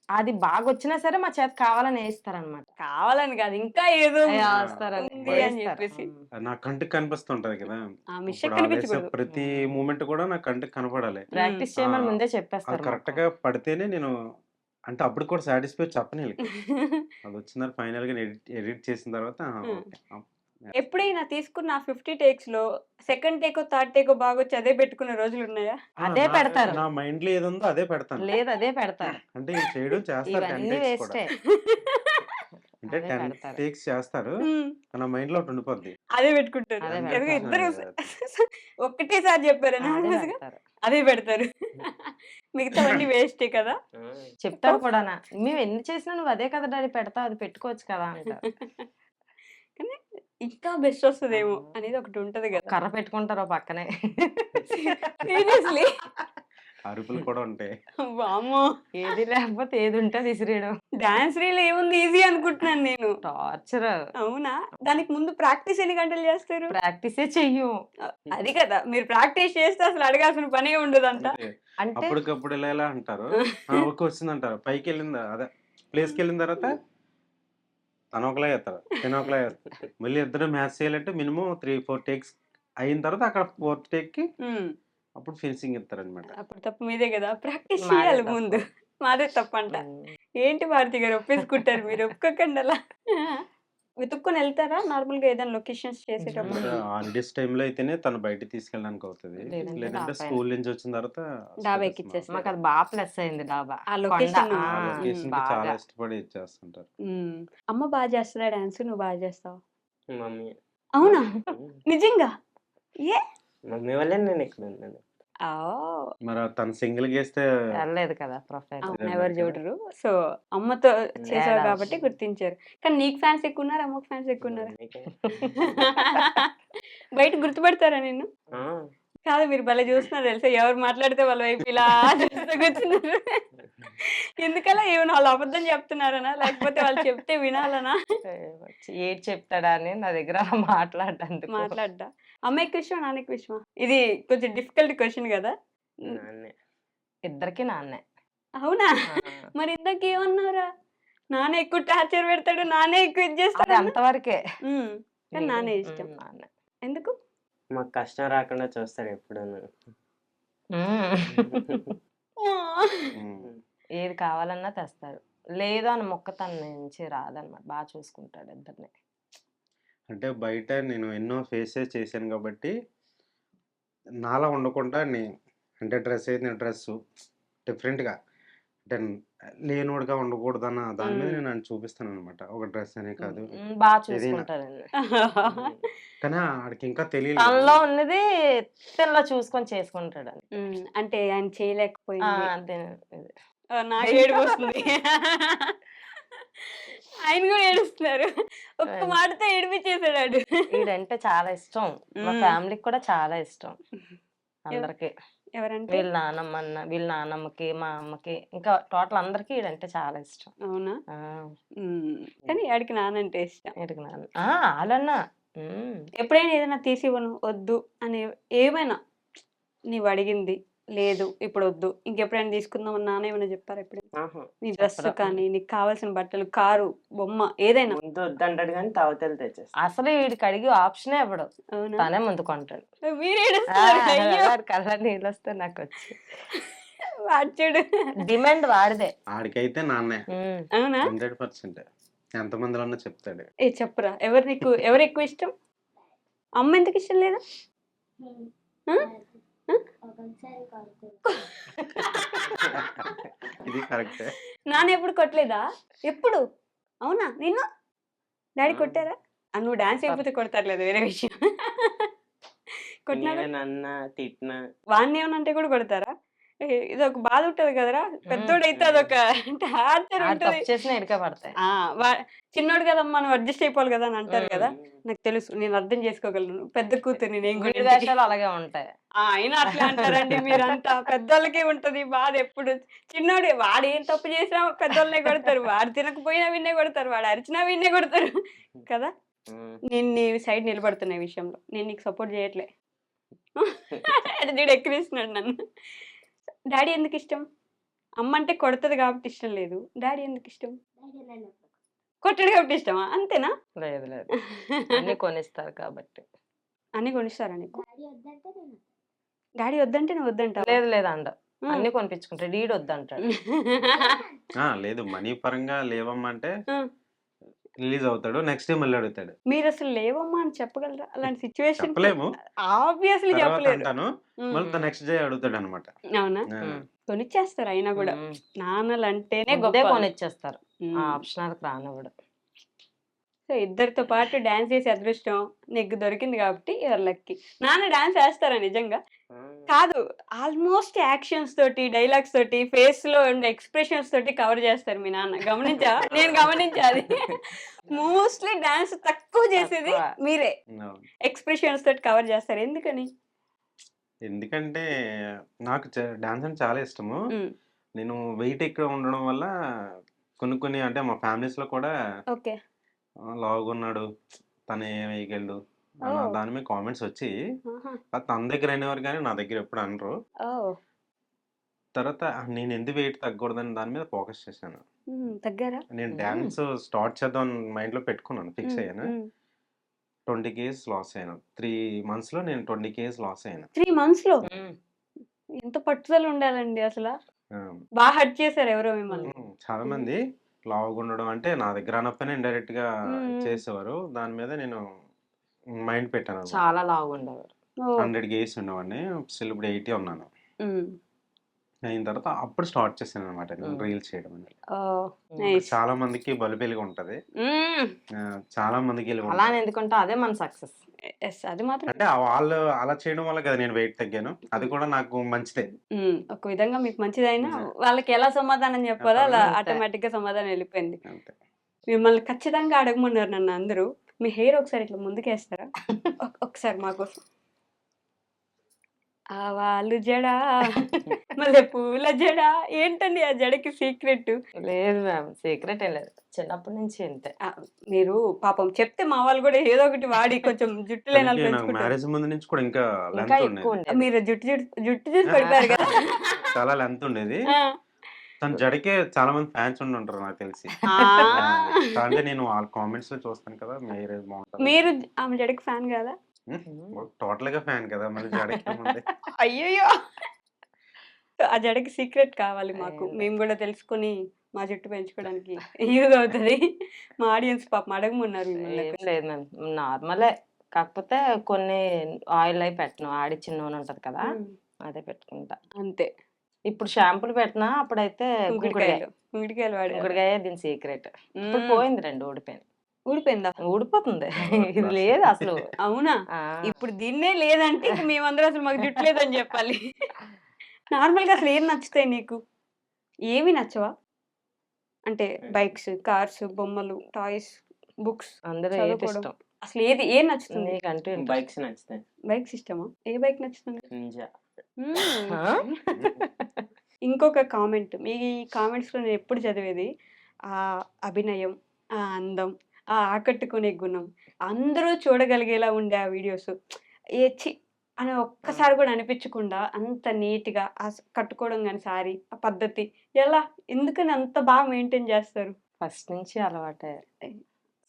అది బాగా వచ్చినా సరే మా చేత కావాలని వేస్తారనమాట. కావాలని కాదు, ఇంకా ఏదో వేస్తారని ఉంది అని వేస్తారు. చెప్పేసి. నా కంటికి కనిపిస్తుంటది కదా, ఆ ఇప్పుడు మిస్టేక్ ఆ వేసే కనిపించకూడదు. ప్రతి మూమెంట్ కూడా నా కంటికి కనపడాలి. ప్రాక్టీస్ చేయమని ముందే అది చెప్పేస్తారు కరెక్ట్ మాకు. గా పడితేనే నేను, అంటే అప్పుడు కూడా సాటిస్ఫై చెప్పను వీళ్ళకి. అది వచ్చిన ఫైనల్ గా ఎడిట్ చేసిన తర్వాత ఎప్పుడైనా తీసుకున్న 50 టేక్స్ లో సెకండ్ టేకో థర్డ్ టేకో బాగా వచ్చి అదే పెట్టుకున్న రోజులు ఉన్నాయా? అదే పెడతారు. నా మైండ్ లో ఏదుందో అదే పెడతాను. లేదు, అదే పెడతారు. అంటే ఇది చేయడం చేస్తారు 10 ఇవన్నీ takes కూడా. వేస్టే. అంటే అదే 10 పెడతారు. టేక్స్ చేస్తారు, నా మైండ్ లో ఒకటి ఉండిపోద్ది. అదే పెట్టుకుంటారు. అదే ఎందుకు పెడతారు. ఇద్దరు ఒక్కటేసారి చెప్పారు అదే anonymous గా? పెడతారు. అదే పెడతారు. మిగతావన్నీ వేస్టే కదా. చెప్తారు కూడా, మేము ఎన్ని చేసినా నువ్వు అదే కదా డాడీ పెడతావు, అది పెట్టుకోవచ్చు కదా అంటారు. కానీ ఇంకా బెస్ట్ వస్తుందేమో అనేది ఒకటి ఉంటది కదా. కర్ర పెట్టుకుంటారు ఓ పక్కనే. సీరియస్లీ అరుపులు కూడా ఉంటాయి. వామ్మో, ఏది లేకపోతే ఏది ఉంటే విసిరేయడం. డాన్స్ రీల్ ఏముంది ఈజీ అనుకుంటున్నాను నేను. టార్చర్. అవునా? దానికి ముందు ప్రాక్టీస్ ఎన్ని గంటలు చేస్తారు? ప్రాక్టీసే చెయ్యం. అది కదా, మీరు ప్రాక్టీస్ చేస్తే అసలు అడగాల్సిన పనే ఉండదంట. అంతే. అంటే అప్పటికప్పుడు ఇలా అంటారు, ఓకే వచ్చింది అంటారు, పైకి వెళ్ళిందా అదే ప్లేస్కి వెళ్ళిన తర్వాత తను ఒకలా చేస్తాడు, నేను ఒకలా చేస్తాను. మళ్ళీ ఇద్దరు మ్యాచ్ చేయాలంటే మినిమం 3-4 టేక్స్ అయిన తర్వాత అక్కడ 4th టేక్‌కి అప్పుడు ఫినిషింగ్ ఇస్తారనమాట. అప్పుడు తప్పు మీదే కదా, ప్రాక్టీస్ మాదే చేయాలి తప్పు. ముందు. మాదే తప్పంట. ఉమ్. ఏంటి భారతి గారు ఒప్పేసుకుంటారు మీరు, ఒప్పుకోకండి అలా. వెతుక్కొని వెళ్తారా నార్మల్గా ఏదైనా లొకేషన్స్ చేసేటప్పుడు? అంటే హాలిడేస్ టైంలో అయితేనే తను బయటికి తీసుకెళ్ళడానికి అవుతుంది. లేదంటే లేదంటే డాబా స్కూల్ నుంచి వచ్చిన తర్వాత డాబా స్టేటస్ ఎక్కిచ్చేస్తారు. మాకు అది బాగా ప్లస్ అయింది డాబా. ఆ కొండ. లొకేషన్ ఆ లొకేషన్ కి చాలా బాగా. ఇష్టపడి ఇచ్చేస్తుంటారు. అమ్మ బాగా చేస్తుందా డాన్స్, నువ్వు బాగా చేస్తావు? మమ్మీ అవునా? నిజంగా? ఏ మమ్మీ వల్లే నేను ఇక్కడ ఉన్నాను. ఆ, మరి తను సింగిల్ గేస్తే వెళ్ళలేదు కదా ప్రొఫైల్. అవును, అదే ఎవరు కదా. చూడరు. సో అమ్మతో చేసావు ఏడా కాబట్టి గుర్తించారు. కానీ నీకు ఫ్యాన్స్ ఎక్కువ ఉన్నారు, అమ్మకు ఫ్యాన్స్ ఎక్కువ ఉన్నారా? మమ్మీకే. బయట గుర్తుపడతారా నిన్ను? ఆ, కాదు, మీరు భలే చూస్తున్నారు తెలుసా, ఎవరు మాట్లాడితే వాళ్ళ వైపు ఇలా చూస్తూ కూర్చున్నారు. ఎందుకలా? ఏమైనా వాళ్ళు అబద్ధం చెప్తున్నారనా, లేకపోతే వాళ్ళు చెప్తే వినాలనా? ఏది చెప్తాడా అని నా దగ్గర అలా మాట్లాడడానికి. మాట్లాడ్డా. అమ్మ ఎక్కువ ఇష్టమా, నాన్న ఎక్కువ ఇష్టమా? ఇది కొంచెం డిఫికల్ట్ క్వశ్చన్ కదా. నాన్నే. ఇద్దరికి నాన్నే. అవునా? ఆ. మరి ఇందాక ఏమన్నారా? నాన్న ఎక్కువ టార్చర్ పెడతాడు, నాన్నే ఎక్కువ ఇది అది చేస్తాడు. అంతవరకే. కానీ నాన్నే ఇష్టం. నాన్నే. ఎందుకు? మాకు కష్టం రాకుండా చూస్తాడు ఎప్పుడు. ఏది కావాలన్నా తెస్తాడు. లేదు అని మొక్క తన నుంచి రాదన్నమాట. బాగా చూసుకుంటాడు ఇద్దరిని. అంటే బయట నేను ఎన్నో ఫేసెస్ చేశాను కాబట్టి నాలా ఉండకుండా అంటే డ్రెస్ అయితే డ్రెస్ డిఫరెంట్గా, అంటే లేనోడుగా ఉండకూడదన్న దాని మీద నేను నన్ను చూపిస్తాను అనమాట. ఒక డ్రెస్ అనే కాదు బాగా ఏదైనా. చూసుకుంటాడండి. కానీ ఆడికి ఇంకా తెలియలేదు. తనలో ఉన్నది తినలో చూసుకొని చేసుకుంటాడని. అంటే ఆయన చేయలేకపోయింది. అంతే. నాకు ఏడుపు వస్తుంది. ఆయన కూడా ఏడుస్తున్నారు. ఒక్క మాటతో ఏడిపించేసాడు. వీడంటే చాలా ఇష్టం. మా ఫ్యామిలీకి కూడా చాలా ఇష్టం. అందరికి. ఎవరంటే? వీళ్ళ నాన్నమ్మకి, మా అమ్మకి, ఇంకా టోటల్ అందరికి వీడంటే చాలా ఇష్టం. అవునా? కానీ ఆడికి నానంటే ఇష్టం. వీడికి నాన్న వాళ్ళన్నా. ఎప్పుడైనా ఏదైనా తీసివ్వను వద్దు అని ఏమైనా నీవు అడిగింది లేదు ఇప్పుడు వద్దు, ఇంకెప్పుడైనా తీసుకుందాం అని నాన్న ఏమైనా చెప్పారు ఎప్పుడైనా? నీ డ్రెస్ కానీ, నీకు కావాల్సిన బట్టలు, కారు, బొమ్మ ఏదైనా? ముందు వద్దంటాడు కానీ తావతలు తెచ్చేస్తా. అసలు వీడికి అడిగి ఆప్షనే ఇవ్వడు. అవునా? తనే ముందు కొంటాడు. మీరు ఏడుస్తున్నారు. అయ్యో, కళ్ళ నీళ్ళు వస్తే నాకు వచ్చి వాడు డిమాండ్ వాడిదే. ఆడికైతే నాన్నే అవునా? 100%. ఎంతమందిలో ఉన్నా చెప్తాడు. చెప్పరా, ఎవరు ఎక్కువ ఇష్టం? అమ్మ ఎందుకు ఇష్టం లేదా? ఇది కరెక్టే. నాన్న ఎప్పుడు కొట్టలేదా? ఎప్పుడు? అవునా? నిన్ను డాడీ కొట్టారా? నువ్వు డాన్స్ అయిపోతే కొడతారులేదు, వేరే విషయం. కొట్టినారా? నన్న తిట్టిన వాడిని ఏమనంటే కూడా కొడతారా? ఇది ఒక బాధ ఉంటది కదరా, పెద్దోడైతే అదొక టార్చర్ ఉంటది. చేసిన ఇడికే పడతాయి. చిన్నోడు కదమ్మా, నువ్వు అడ్జస్ట్ అయిపోవాలి కదా అని అంటారు కదా. నాకు తెలుసు, నేను అర్థం చేసుకోగలను. పెద్ద కూతురు నేను వీడి వేషాలు అలాగే ఉంటాయి. అయినా అట్లా అంటారండి మీరంతా. పెద్దోళ్ళకే ఉంటది బాధ ఎప్పుడు. చిన్నోడు వాడు ఏం తప్పు చేసినా పెద్దోళ్ళనే కొడతారు, వాడు తినకపోయినా విన్నే కొడతారు, వాడు అరిచినా విన్నే కొడతారు కదా. నేను నీ సైడ్ నిలబడుతున్న ఈ విషయంలో, నేను నీకు సపోర్ట్ చేయట్లే. వీడు ఎక్కిరిస్తున్నాడు నన్ను. డాడీ ఎందుకు ఇష్టం? అమ్మ అంటే కొడుతుంది కాబట్టి ఇష్టం లేదు, డాడీ ఎందుకు ఇష్టం? కొట్టడు కాబట్టి ఇష్టమా? అంతేనా? లేదు లేదు, అన్ని కొనిస్తారు కాబట్టి. అన్ని కొనిస్తారా నీకు? డాడీ వద్దంటే నువ్వు వద్దంటావా? లేదు లేదు అండ, అన్ని కొనిపించుకుంటాడు. డీడ్ వద్దంటాడు. లేదు, మనీ పరంగా లేవమ్మా అంటే రిలీజ్ అవుతాడు, నెక్స్ట్ డే మళ్ళీ అడుగుతాడు. మీరు అసలు లేవమ్మా అని చెప్పగలరా? అలాంటి సిచ్యువేషన్ చెప్పలేము, ఆబ్వియస్లీ చెప్పలేరు. అంటాను, మళ్ళీ నెక్స్ట్ డే అడుగుతాడు అనమాట. అవునా? కొనిచ్చేస్తారు అయినా కూడా. నాన్నలు అంటేనే గొప్ప గొప్ప. కొనిచ్చేస్తారు. ఆ ఆప్షన్ రానివ్వడు. సో ఇద్దరితో పాటు డాన్స్ చేసే అదృష్టం నీకు దొరికింది కాబట్టి యువర్ లక్కీ. నాన్న డాన్స్ వేస్తారా నిజంగా? కాదు, ఆల్మోస్ట్ యాక్షన్స్ తోటి, డైలాగ్స్ తోటి, ఫేస్ లో ఉండే ఎక్స్ప్రెషన్స్ తోటి కవర్ చేస్తారు మీ నాన్న. గమనించా? నేను గమనించాలి. మోస్ట్లీ డాన్స్ తక్కువ చేసేది మీరే, ఎక్స్ప్రెషన్స్ తోటి కవర్ చేస్తారు. ఎందుకని? ఎందుకంటే నాకు డాన్స్ అంటే చాలా ఇష్టము. నేను వెయిట్ ఎక్కువ ఉండడం వల్ల కొన్ని అంటే మా ఫ్యామిలీస్ లో కూడా ఓకే లావుగా ఉన్నాడు, తను ఏం వేయగలడు దాని మీద కామెంట్స్ వచ్చి తన దగ్గర అనేవారు కానీ నా దగ్గర ఎప్పుడు అనరు. తర్వాత నేను ఎందుకు వెయిట్ తగ్గకూడదని దాని మీద ఫోకస్ చేశాను. తగ్గారా? నేను హ్మ్. డాన్స్ స్టార్ట్ చేద్దాం మైండ్‌లో పెట్టుకున్నాను. ఫిక్స్ అయ్యాను. 20 కేజీస్ లాస్ అయ్యాను. 3 మంత్స్‌లో నేను 20 కేజీస్ లాస్ అయ్యాను. 3 మంత్స్‌లో హ్మ్. ఎంత పట్టుదల ఉండాలండి అసల? ఆ! బా హర్ట్ చేసారు ఎవరో మిమ్మల్ని. చాలా హ్మ్. మంది లావుగా ఉండడం అంటే నా దగ్గర అనకపోయినా ఇండైరెక్ట్‌గా హ్మ్. చేసేవారు. దాని మీద నేను మైండ్ పెట్టాననమాట. చాలా లావుగుండేవారు. ఓహ్! 100 కేజీస్ ఉండేవాడిని. స్టిల్ ఇప్పుడు 80 ఉన్నాను. హ్మ్. అయిన తర్వాత అప్పుడు స్టార్ట్ చేశాననమాట నేను హ్మ్. రీల్స్ చేయడం అనేది. ఓహ్! హ్మ్. నైస్. చాలా మందికి బలుబెలుగా ఉంటది. హ్మ్. చాలా మందికి ఇలాగ అలా అని ఉంటది. ఎందుకంటే అదే మన సక్సెస్. యెస్. అది మాత్రం అంటే వాళ్ళు అలా చేయడం వల్ల కదా నేను వెయిట్ తగ్గాను. అది కూడా నాకు మంచిదే. ఒక విధంగా మీకు మంచిదైనా హ్మ్. వాళ్ళకి ఎలా సమాధానం చెప్పాలో అలా అంతే. ఆటోమేటిక్‌గా సమాధానం వెళ్ళిపోయింది. అంతే. మిమ్మల్ని ఖచ్చితంగా అడగమన్నారు నన్ను అందరూ. మీ హెయిర్ ఒకసారి ఇట్లా ముందుకేస్తారా? ఒకసారి మా కోసం. ఆవాలు జడ, మల్లెపూల జడ ఏంటండి ఆ జడకి సీక్రెట్? లేదు మ్యామ్. సీక్రెట్ ఏం లేదు. చిన్నప్పటి నుంచి ఇంతే. మీరు పాపం చెప్తే మా వాళ్ళు కూడా ఏదో ఒకటి వాడి కొంచెం జుట్టు లేని వాళ్ళు తనకి నాకు పెంచుకుంటారు. మ్యారేజ్ ముందు నుంచి కూడా ఇంకా ఇంకా లెంత్ ఎక్కువ ఉండేది. ఉండేది. మీరు జుట్టు చూసి పడిపోయారు కదా! చాలా లెంత్ ఉండేది. ఆ! తన జడకే చాలా మంది ఫ్యాన్స్ ఉండుంటారు నాకు తెలిసి. ఆ! అంటే నేను వాళ్ళ కామెంట్స్‌లో చూస్తాను కదా! మీ హెయిర్ బాగుంటది. మీరు ఆమె జడకి ఫ్యాన్ కాదా? టోటల్‌గా ఫ్యాన్ కదా! మళ్ళీ జడకేముంది. అయ్యయ్యో! ఆ జడకి సీక్రెట్ కావాలి మాకు. ఏంటి? మేము గూడా తెలుసుకొని మా జుట్టు పెంచుకోవడానికి యూజ్ అవుతది. మా ఆడియన్స్ పాపం అడగమన్నారు మిమ్మల్ని ఏం క్వెషన్. లేదు మ్యామ్. నార్మలే. కాకపోతే కొన్ని ఆయిల్ అయి పెట్టను. ఆడిచ్చిన నూనె ఉంటది కదా! అదే పెట్టుకుంటా. అంతే. ఇప్పుడు షాంపూలు పెట్టినా అప్పుడైతే కుంకుడుకాయ. కుంకుడుకాయలు వాడారా? కుంకుడుకాయే దీని సీక్రెట్. ఇప్పుడు హ్మ్. పోయింది 2 ఊడిపోయింది. ఊడిపోయిందా? ఊడిపోతుంది. ఇది అసలు లేదు అసలు. అవునా? ఆ! ఇప్పుడు దీన్నే లేదంటే ఇంక మేమందరం అసలు మాకు జుట్టు లేదని జెప్పాలి. నార్మల్‌గా అసలు ఏం నచ్చుతాయి నీకు? ఏవి నచ్చవా? అంటే బైక్స్, కార్స్, బొమ్మలు, టాయ్స్, బుక్స్, అందులో చదువుకోవడం. ఏదిష్టం? అసలు ఏది నచ్చుతుంది? నీకంటూ ఇంట్రెస్ట్. బైక్స్ నచ్చుతాయి. బైక్స్ ఇష్టమా? ఏ బైక్ నచ్చుతుంది? నింజా. హ్మ్. ఆ? ఇంకొక కామెంట్. మీ కామెంట్స్‌లో నేనెప్పుడు చదివేది అభినయం, ఆ అందం, ఆ ఆకట్టుకునే గుణం, అందరూ చూడగలిగేలా ఉండే ఆ వీడియోస్. ఛీ! అని ఒక్కసారి ఆ! కూడా అనిపించకుండా అంత నీట్‌గా కట్టుకోవడం గాని సారీ, ఆ పద్ధతి ఎలా? ఎందుకని అంత బాగా మెయింటైన్ చేస్తారు? ఫస్ట్ నుంచి అలవాటే.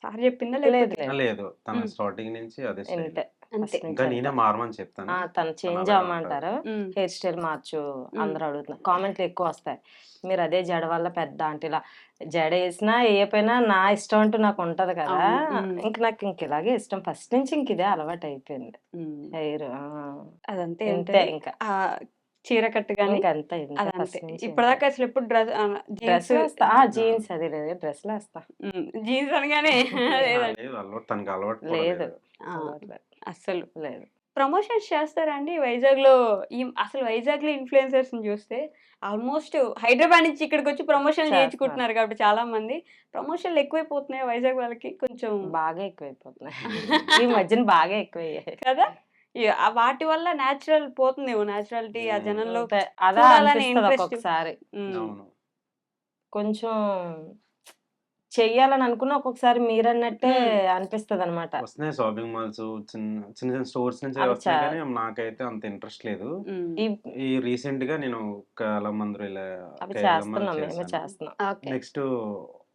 సార్ చెప్పిందా లేదు లేకపోతే లేదు. లేదు. తన హ్మ్. స్టార్టింగ్ నుంచి అదే స్టైల్. ఇంతే. అంతే. ఫస్ట్ నుంచి ఇంకా అంతే. నేనే మారమని చెప్తాను. తను తను చేంజ్ అలాగే ఉంటది. అవ్వమంటారు. హ్మ్. హెయిర్ స్టైల్ మార్చు హ్మ్. అందరూ అడుగుతున్నారు. కామెంట్లు ఎక్కువొస్తాయి. మీరు అదే జడ వల్ల పెద్ద ఆంటీలా జడేసినా ఏయకపోయినా నా ఇష్టం అంటూ నాకుంటది కదా! అవును. హ్మ్. నాకు ఇలాగే ఇష్టం. ఫస్ట్ నుంచి ఇదే అలవాటయిపోయింది. హ్మ్. హెయిర్. అదంతే ఇంతే ఉంటది. ఇంకా. చీర కట్టు గాని ఇంకంతే ఇంతే అదంతే. ఫస్ట్ నుంచి ఇంతే. ఇప్పటిదాకా అసలెప్పుడు జీన్స్ డ్రెస్‌లేస్తా. జీన్స్ అది లేదు. డ్రెస్‌లేస్తా. జీన్స్ అనగానే లేదండి. లేదు తనకి అలవాటు కూడా లేదు. లేదు. ఆ! అలవాటు లేదు. అస్సలు. లేదు. ప్రమోషన్స్ చేస్తారా అండి వైజాగ్‌లో? అసలు వైజాగ్‌లో ఇన్‌ఫ్లుయెన్సర్స్‌ని చూస్తే ఆల్‌మోస్ట్ హైదరాబాద్ నుంచి ఇక్కడికొచ్చి ప్రమోషన్‌లు చేస్తున్నారు. చేయించుకుంటున్నారు కాబట్టి చాలా మంది. ప్రమోషన్‌లు ఎక్కువైపోతున్నాయా వైజాగ్ వాళ్ళకి? కొంచెం బాగా ఎక్కువైపోతున్నాయి. ఈ మధ్యన బాగా ఎక్కువయ్యాయి. కదా! వాటి వల్ల నేచురల్ పోతుందేమో నేచురాలిటీ ఆ జనంలో అంతే. అదా చూడాలనే అనిపిస్తది ఇంట్రెస్ట్. ఒక్కొక్కసారి. హ్మ్. అవును. కొంచెం చెయ్యాలని అనుకున్న ఒక్కొక్కసారి మీరన్నట్టే హ్మ్. అనిపిస్తదనమాట. వస్తున్నాయి షాపింగ్ మాల్స్ చిన్న చిన్న స్టోర్స్ నుంచి అవి వస్తున్నాయి కానీ నాకైతే అంత ఇంట్రెస్ట్ లేదు. హ్మ్. ఈ ఈ రీసెంట్‌గా నేను కలమందరు అవి కైలమ్మలు చేస్తున్నాం. మేము చేశాను. చేస్తున్నాం. ఓకే. నెక్స్ట్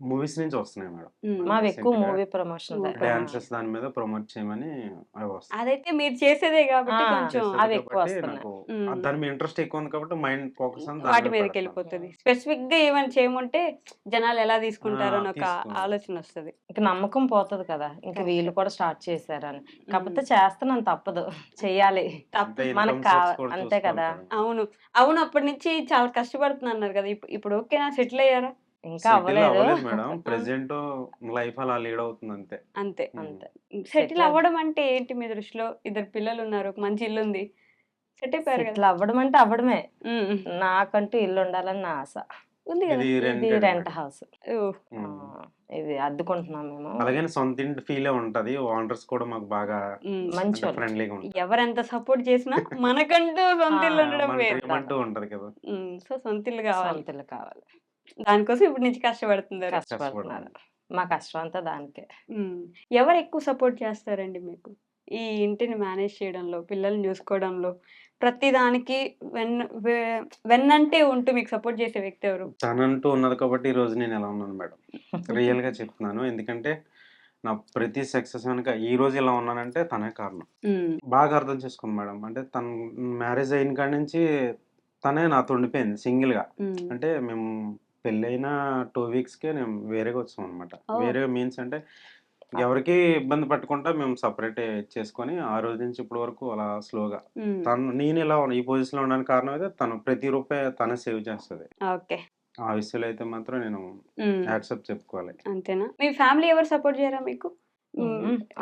మూవీస్ నుంచి వస్తున్నాయి మేడం. మావి ఎక్కువ రీసెంట్‌గా మూవీ ప్రమోషన్‌లే. ఓకే. డాన్సెస్ దాని మీద ప్రమోట్ చేయమని అవి వస్తున్నాయి. అదైతే మీరు చేసేదే ఆ! కాబట్టి కొంచెం చేసేది అవి ఎక్కువ కాబట్టి వస్తున్నాయి. నాకు హ్మ్. దాని మీద ఇంట్రెస్ట్ ఎక్కువ ఉంది కాబట్టి మైండ్ ఫోకస్ అంతా దాని వాటి మీద పెడుతున్నాను. మీదకెళ్ళిపోతది. స్పెసిఫిక్‌గా ఏమైనా చేయమంటే జనాలు ఎలా తీసుకుంటారో అని ఒక తీసుకోను. ఆలోచనొస్తది. ఇంక నమ్మకం పోతది కదా! ఇంక కరెక్ట్. వీళ్ళు కూడా స్టార్ట్ చేశారని. హ్మ్. కాకపోతే చేస్తున్నాను తప్పదు. చెయ్యాలి. అంతే మనకు ఇన్‌కమ్ సోర్స్ కూడా అంతే చూసుకోవాలి కదా! కదా! అవును. అవును. అప్పటి నుంచి చాలా కష్టపడుతున్నారు కదా! ఇప్పుడు ఓకేనా? సెటిల్ అయ్యారా? ఇంకా సెటిల్ అవ్వలేదు. అవ్వలేదు మేడం. ఆ! ప్రెజెంట్ లైఫ్ అలా లీడ్ అవుతుంది అంతే. అంతే. అంతే. సెటిల్ సెటిల్ అవ్వడం అంటే ఏంటి మీ దృష్టిలో? ఇద్దరు పిల్లలున్నారు. ఒక మంచి ఇల్లుంది. సెట్ అయిపోయారు కదా! సెటిల్ అవ్వడం అంటే అవ్వడమే. హ్మ్. నాకంటూ ఇల్లు ఉండాలని నా ఆశ. ఉంది కదా! ఇది ఇది రెంటెడ్ రెంట్ మేడం. హౌస్. ఓహ్! ఇది అద్దెకుంటున్నాం మేము. అలాగని సొంత ఇంటి ఫీలే ఉంటది. ఓనర్స్ కూడా మాకు బాగా హ్మ్. అంటే మంచోళ్ళు. ఫ్రెండ్లీగా ఉంటారు. ఎవరెంత సపోర్ట్ చేసినా మనకంటూ సొంత ఇల్లు ఉండడం మన వేరు. డ్రీమ్ అంటూ ఉంటది కదా! సో, సొంత ఇల్లు కావాలి. సొంత ఇల్లు కావాలి. దానికోసం ఇప్పటి నుంచి కష్టపడుతున్నారు. కష్టపడుతున్నారు. మా కష్టం అంతా దానికే. హ్మ్. ఎవరు ఎక్కువ సపోర్ట్ చేస్తారండి మీకు? ఈ ఇంటిని మేనేజ్ చేయడంలో, పిల్లల్ని చూసుకోవడంలో, ప్రతి దానికి వెన్నంటే ఉంటూ మీకు సపోర్ట్ చేసే వ్యక్తి ఎవరు? తనంటూ ఉన్నది కాబట్టి ఈ రోజు నేను ఎలా ఉన్నాను మేడం. రియల్‌గా చెప్తున్నాను. ఎందుకంటే నా ప్రతి సక్సెస్ వెనక ఈ రోజు ఇలా ఉన్నానంటే తనే కారణం. బాగా అర్థం చేసుకోండి మేడం. అంటే తను మ్యారేజ్ అయిన కాడి నుంచి తనే నాతో ఉండిపోయింది సింగిల్‌గా. అంటే మేము పెళ్ళైన 2 వీక్స్‌కే నేను వేరేగా వచ్చామనమాట. ఓహ్! వేరే మీన్స్ అంటే ఎవరికీ ఇబ్బంది పెట్టకుండా మేము సెపరేట్ చేసుకొని ఆ రోజు నుంచి ఇప్పటి వరకు అలా స్లోగా నేను ఇలా ఈ పొజిషన్‌లో ఉండడానికి కారణం అయితే తను ప్రతి రూపాయి తనే సేవ్ చేస్తది. ఓకే. ఆ విషయంలో అయితే మాత్రం నేను యాక్సెప్ట్ చెప్పుకోవాలి. అంతేనా? మీ ఫ్యామిలీ ఎవరు సపోర్ట్ చేయరా మీకు?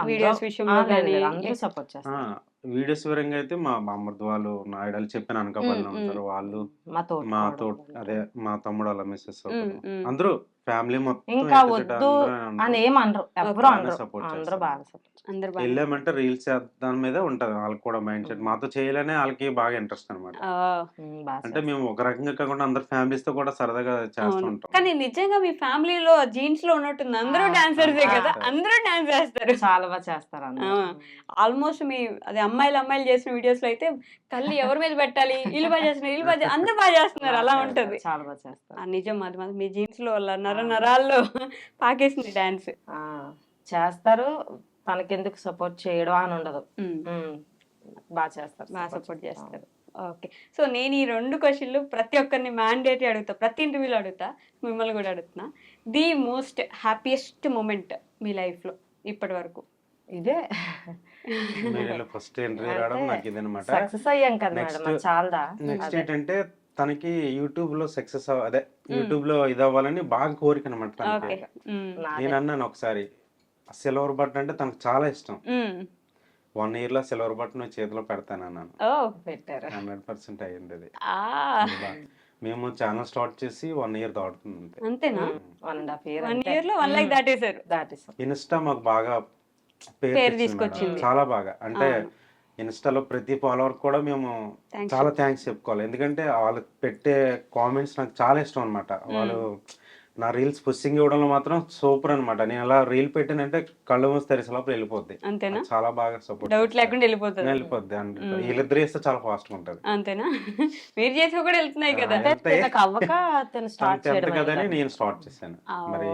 వీడియోస్ విషయంలో గాని అందరూ సపోర్ట్ ఆ! చేస్తారు. వీడియోస్ పరంగా అయితే మా బామ్మర్ది వాళ్ళు, నా ఐడల్ చెప్పాను అనకాపల్లిలో ఉంటారు. వాళ్ళు, మా మా తోటి అదే మా తమ్ముడు వాళ్ళ మిసెస్ ఒకరు. హ్మ్. అందరూ ఫ్యామిలీ మొత్తం ఇంకా ఏ టు జెడ్ వద్దు అందరూ అని ఉంటారు. ఏమనరు, ఎవ్వరు బాగానే అనరు, సపోర్ట్ అందరూ చేస్తారు. బాగా సపోర్ట్. అందరూ బాగా ఎళ్ళామంటే రీల్స్ దాని మీదే ఉంటది. వాళ్ళకి కూడా మైండ్ సెట్. మాతో చేయాలనే ఆళ్ళకి బాగా ఇంట్రెస్ట్ అనమాట. బాగా అంటే మేము ఒక రకంగా కాకుండా అందరు ఫ్యామిలీస్‌తో కూడా సరదాగా చేస్తూ అవును. ఉంటాం. కానీ నిజంగా మీ ఫ్యామిలీలో జీన్స్‌లో ఉన్నట్టుంది. అందరూ డాన్సర్సే కదా! చేస్తారు. అందరూ డాన్స్ చేస్తారు. చాలా బాగా చేస్తారు అందరూ. ఆల్మోస్ట్ మీ అదే అమ్మాయిలు చేసిన వీడియోస్‌లో అయితే కళ్ళు ఎవరి మీద పెట్టాలి? వీళ్ళు బాగా చేస్తున్నారు, వీళ్ళు బాగా అందరూ బాగా చేస్తున్నారు అలా ఉంటది. చాలా బాగా చేస్తారు. నిజం అది మాత్రం మీ జీన్స్‌లో అలా నరాల్లో పాకేసింది డాన్స్. చేస్తారు. తనకెందుకు సపోర్ట్ చేయడం అని ఉండదు. బాగా చేస్తారు. బాగా సపోర్ట్ చేస్తారు. ఓకే. సో నేను ఈ 2 క్వెషన్‌లు ప్రతి ఒక్కరిని మ్యాండేటరీ అడుగుతా. ప్రతి ఇంటర్వ్యూలో అడుగుతా. మిమ్మల్ని కూడా అడుగుతున్నా. ది మోస్ట్ హ్యాపీయెస్ట్ మొమెంట్ మీ లైఫ్‌లో ఇప్పటి వరకు? ఇదే మీరు ఫస్ట్ ఇంటర్వ్యూ రావడం నాకు ఇదనమాట. సక్సెస్ అయ్యాం కదా మేడం, అది చాలదా? నెక్స్ట్ ఏంటంటే తనకి యూట్యూబ్‌లో సక్సెస్ అదే యూట్యూబ్‌లో ఇదవ్వాలని బాగా కోరిక అనమాట తనకి. నేను అన్నాను ఒకసారి సిల్వర్ బటన్ అంటే తనకు చాలా ఇష్టం. 1 ఇయర్‌లో సిల్వర్ బటన్ చేతిలో పెడతానన్నాను. పెట్టారు. 100% అయ్యింది అది. మేము ఛానల్ స్టార్ట్ చేసి 1 ఇయర్ దాటుతుంది అంతే. అంతేనా? 1.5 ఇయర్ 1 ఇయర్‌లో 1 లైక్ దాటేశారు. ఇన్స్టా మాకు బాగా పేరు పేరు తీసుకొచ్చింది. తెచ్చింది. చాలా బాగా. అంటే ఇన్స్టాలో ప్రతి ఫాలోవర్ కూడా మేము చాలా థ్యాంక్స్ చెప్పుకోవాలి. ఎందుకంటే వాళ్ళు పెట్టే కామెంట్స్ నాకు చాలా ఇష్టం అనమాట. వాళ్ళు నా రీల్స్ పుషింగ్ ఇవ్వడంలో మాత్రం సూపర్ అనమాట. నేను అలా రీల్ పెట్టానంటే కళ్ళు మూసి తెరిసేలోపు వెళ్ళిపోద్ది. అంతేనా? చాలా బాగా సపోర్ట్ డౌట్ లేకుండా వెళ్ళిపోతుంది. వెళ్ళిపోద్ది. వీళ్ళిద్దరు చేస్తే చాలా ఫాస్ట్ గా ఉంటది. అంతేనా? మీరు చేసి కూడా వెళ్తున్నాయి కదా. స్టార్ట్ చేయడం కదని నేను స్టార్ట్ చేశాను. మరి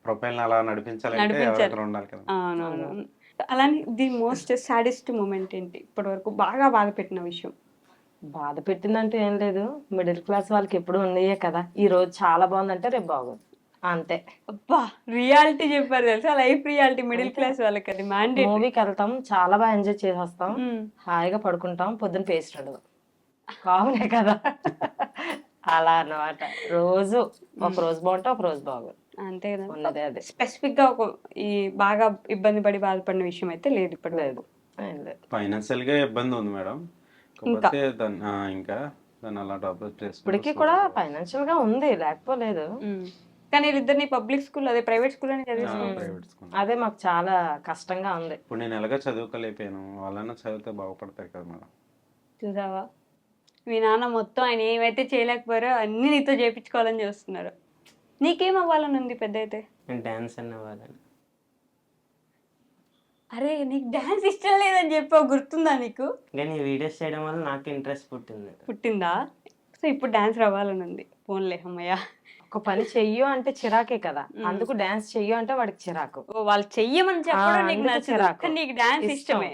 ప్రొఫైల్ అలా నడిపించాలంటే ఎవరైనా ఉండాలి కదా. అవునవును. అలానే ది మోస్ట్ సాడెస్ట్ మూమెంట్ ఏంటి ఇప్పటి వరకు బాగా బాధ పెట్టిన విషయం? బాధ పెట్టిందంటే ఏం లేదు, మిడిల్ క్లాస్ వాళ్ళకి ఎప్పుడు ఉన్నాయే కదా. ఈ రోజు చాలా బాగుందంటే రేపు బాగోదు, అంతే. అబ్బా రియాలిటీ చెప్పారు తెలుసా, లైఫ్ రియాలిటీ మిడిల్ క్లాస్ వాళ్ళకి అది మ్యాండేట్. మూవీకి వెళ్తాం, చాలా బాగా ఎంజాయ్ చేసి వస్తాం, హాయిగా పడుకుంటాం, పొద్దున్న పేస్ట్ ఉండదు, కామనే కదా. అలా అన్నమాట. రోజు ఒక రోజు బాగుంటే ఒక రోజు బాగోదు, అంతే కదా. ఉన్నదే అది. స్పెసిఫిక్ గా ఒక ఈ బాగా ఇబ్బంది పడి బాధపడిన విషయం అయితే లేదు ఇప్పటి లేదు. ఫైనాన్షియల్ గా ఇబ్బంది ఉంది మేడం. కాకపోతే ఇంకా దాన్ని అలా డెవలప్ చేసి ఇప్పటికీ కూడా ఫైనాన్షియల్ గా ఉంది, లేకపోలేదు. కానీ వీళ్ళిద్దరిని పబ్లిక్ స్కూల్ అదే ప్రైవేట్ స్కూల్ అని చదివిస్తున్నాను. ప్రైవేట్ స్కూల్ అదే మాకు చాలా కష్టంగా ఉంది. ఇప్పుడు నేను ఎలాగ చదువుకోలేకపోయాను, వాళ్ళైనా చదివితే బాగుపడతాయి కదా మేడం. చూసావా, మీ నాన్న మొత్తం ఆయన ఏమైతే చేయలేకపోయారో అన్ని నీతో చేయించుకోవాలని చూస్తున్నారు. నీకేం అవ్వాలని ఉంది పెద్ద అయితే? డాన్స్ అన్న వాళ్ళని. అరే నీకు డాన్స్ ఇష్టం లేదని చెప్పావు, గుర్తుందా నీకు? కానీ వీడియోస్ చేయడం వల్ల నాకు ఇంట్రెస్ట్ పుట్టిందా? సో ఇప్పుడు డాన్స్ రావాలని ఉంది. ఫోన్లే అమ్మయ్య. ఒక పని చెయ్యు అంటే చిరాకే కదా, అందుకు డాన్స్ చెయ్యు అంటే వాడికి చిరాకు. వాళ్ళు చెయ్యమని చెప్పడం నీకు అందుకు నచ్చదు, చిరాకు. కానీ నీకు డాన్స్ ఇష్టమే.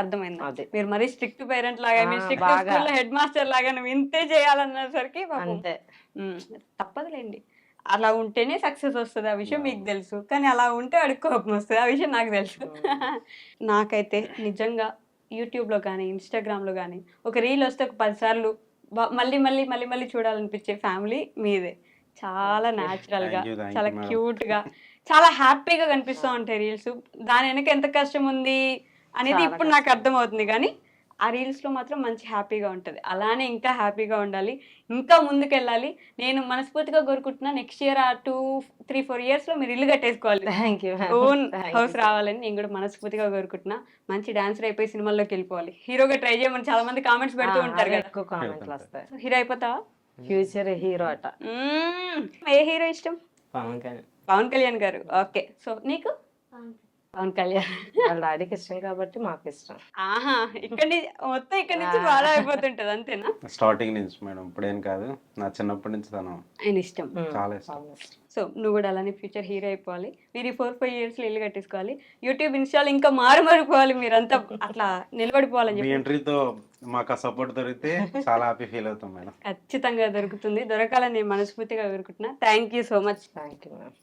అర్థమైంది. మీరు మరీ స్ట్రిక్ట్ పేరెంట్ లాగా, మీ స్ట్రిక్ట్ స్కూల్లో హెడ్ మాస్టర్ లాగా నువ్వు ఇంతే చేయాలన్నసరికి అంతే. తప్పదులేండి. అలా ఉంటేనే సక్సెస్ వస్తుంది, ఆ విషయం మీకు తెలుసు. కానీ అలా ఉంటే వాడికి కోపం వస్తుంది, ఆ విషయం నాకు తెలుసు. నాకైతే నిజంగా యూట్యూబ్లో కానీ ఇన్స్టాగ్రామ్లో కానీ ఒక రీల్ వస్తే ఒక 10 సార్లు మళ్ళీ మళ్ళీ మళ్ళీ మళ్ళీ చూడాలనిపించే ఫ్యామిలీ మీదే. చాలా న్యాచురల్గా, చాలా క్యూట్గా, చాలా హ్యాపీగా కనిపిస్తూ ఉంటాయి రీల్స్. దాని వెనక ఎంత కష్టం ఉంది అనేది ఇప్పుడు నాకు అర్థమవుతుంది. కానీ ఆ రీల్స్లో మాత్రం మంచి హ్యాపీగా ఉంటుంది. అలానే ఇంకా హ్యాపీగా ఉండాలి, ఇంకా ముందుకెళ్ళాలి. నేను మనస్ఫూర్తిగా కోరుకుంటున్నా నెక్స్ట్ ఇయర్ 2-3-4 ఇయర్స్లో మీరు ఇల్లు కట్టేసుకోవాలి, ఓన్ హౌస్ రావాలని నేను కూడా మనస్ఫూర్తిగా కోరుకుంటున్నా. మంచి డాన్సర్ అయిపోయి సినిమాల్లోకి వెళ్ళిపోవాలి, హీరోగా ట్రై చేయమని చాలా మంది కామెంట్స్ పెడుతూ ఉంటారు కదా. హీరో అయిపోతావా? ఫ్యూచర్ హీరో అట. ఏ హీరో ఇష్టం? పవన్ కళ్యాణ్. పవన్ కళ్యాణ్ గారు. ఓకే. సో నీకు? పవన్ కళ్యాణ్. వాళ్ళ డాడీకి ఇష్టం కాబట్టి మాకు ఇష్టం. ఆహా! మొత్తం ఇక్కడి నుంచి ఫాలో అయిపోతుంటది అంతేనా? స్టార్టింగ్ నుంచి మేడం, ఇప్పుడేం కాదు, నా చిన్నప్పటి నుంచి తను ఆయన ఇష్టం. చాలా ఇష్టం. చాలా ఇష్టం. సో నువ్వు కూడా అలానే ఫ్యూచర్ హీరో అయిపోవాలి. మీరు ఈ 4-5 ఇయర్స్‌లో ఇల్లు కట్టేసుకోవాలి. యూట్యూబ్, ఇన్‌స్టాలో ఇంకా మారిపోవాలి మీరంతా, అట్లా నిలబడిపోవాలని మీ చెప్పి. ఎంట్రీతో మాకు ఆ సపోర్ట్ దొరికితే చాలా హ్యాపీ ఫీల్ అవుతాం మేడం. ఖచ్చితంగా దొరుకుతుంది. దొరకాలని నేను మనస్ఫూర్తిగా కోరుకుంటున్నా. Thank you so much. Thank you ma'am.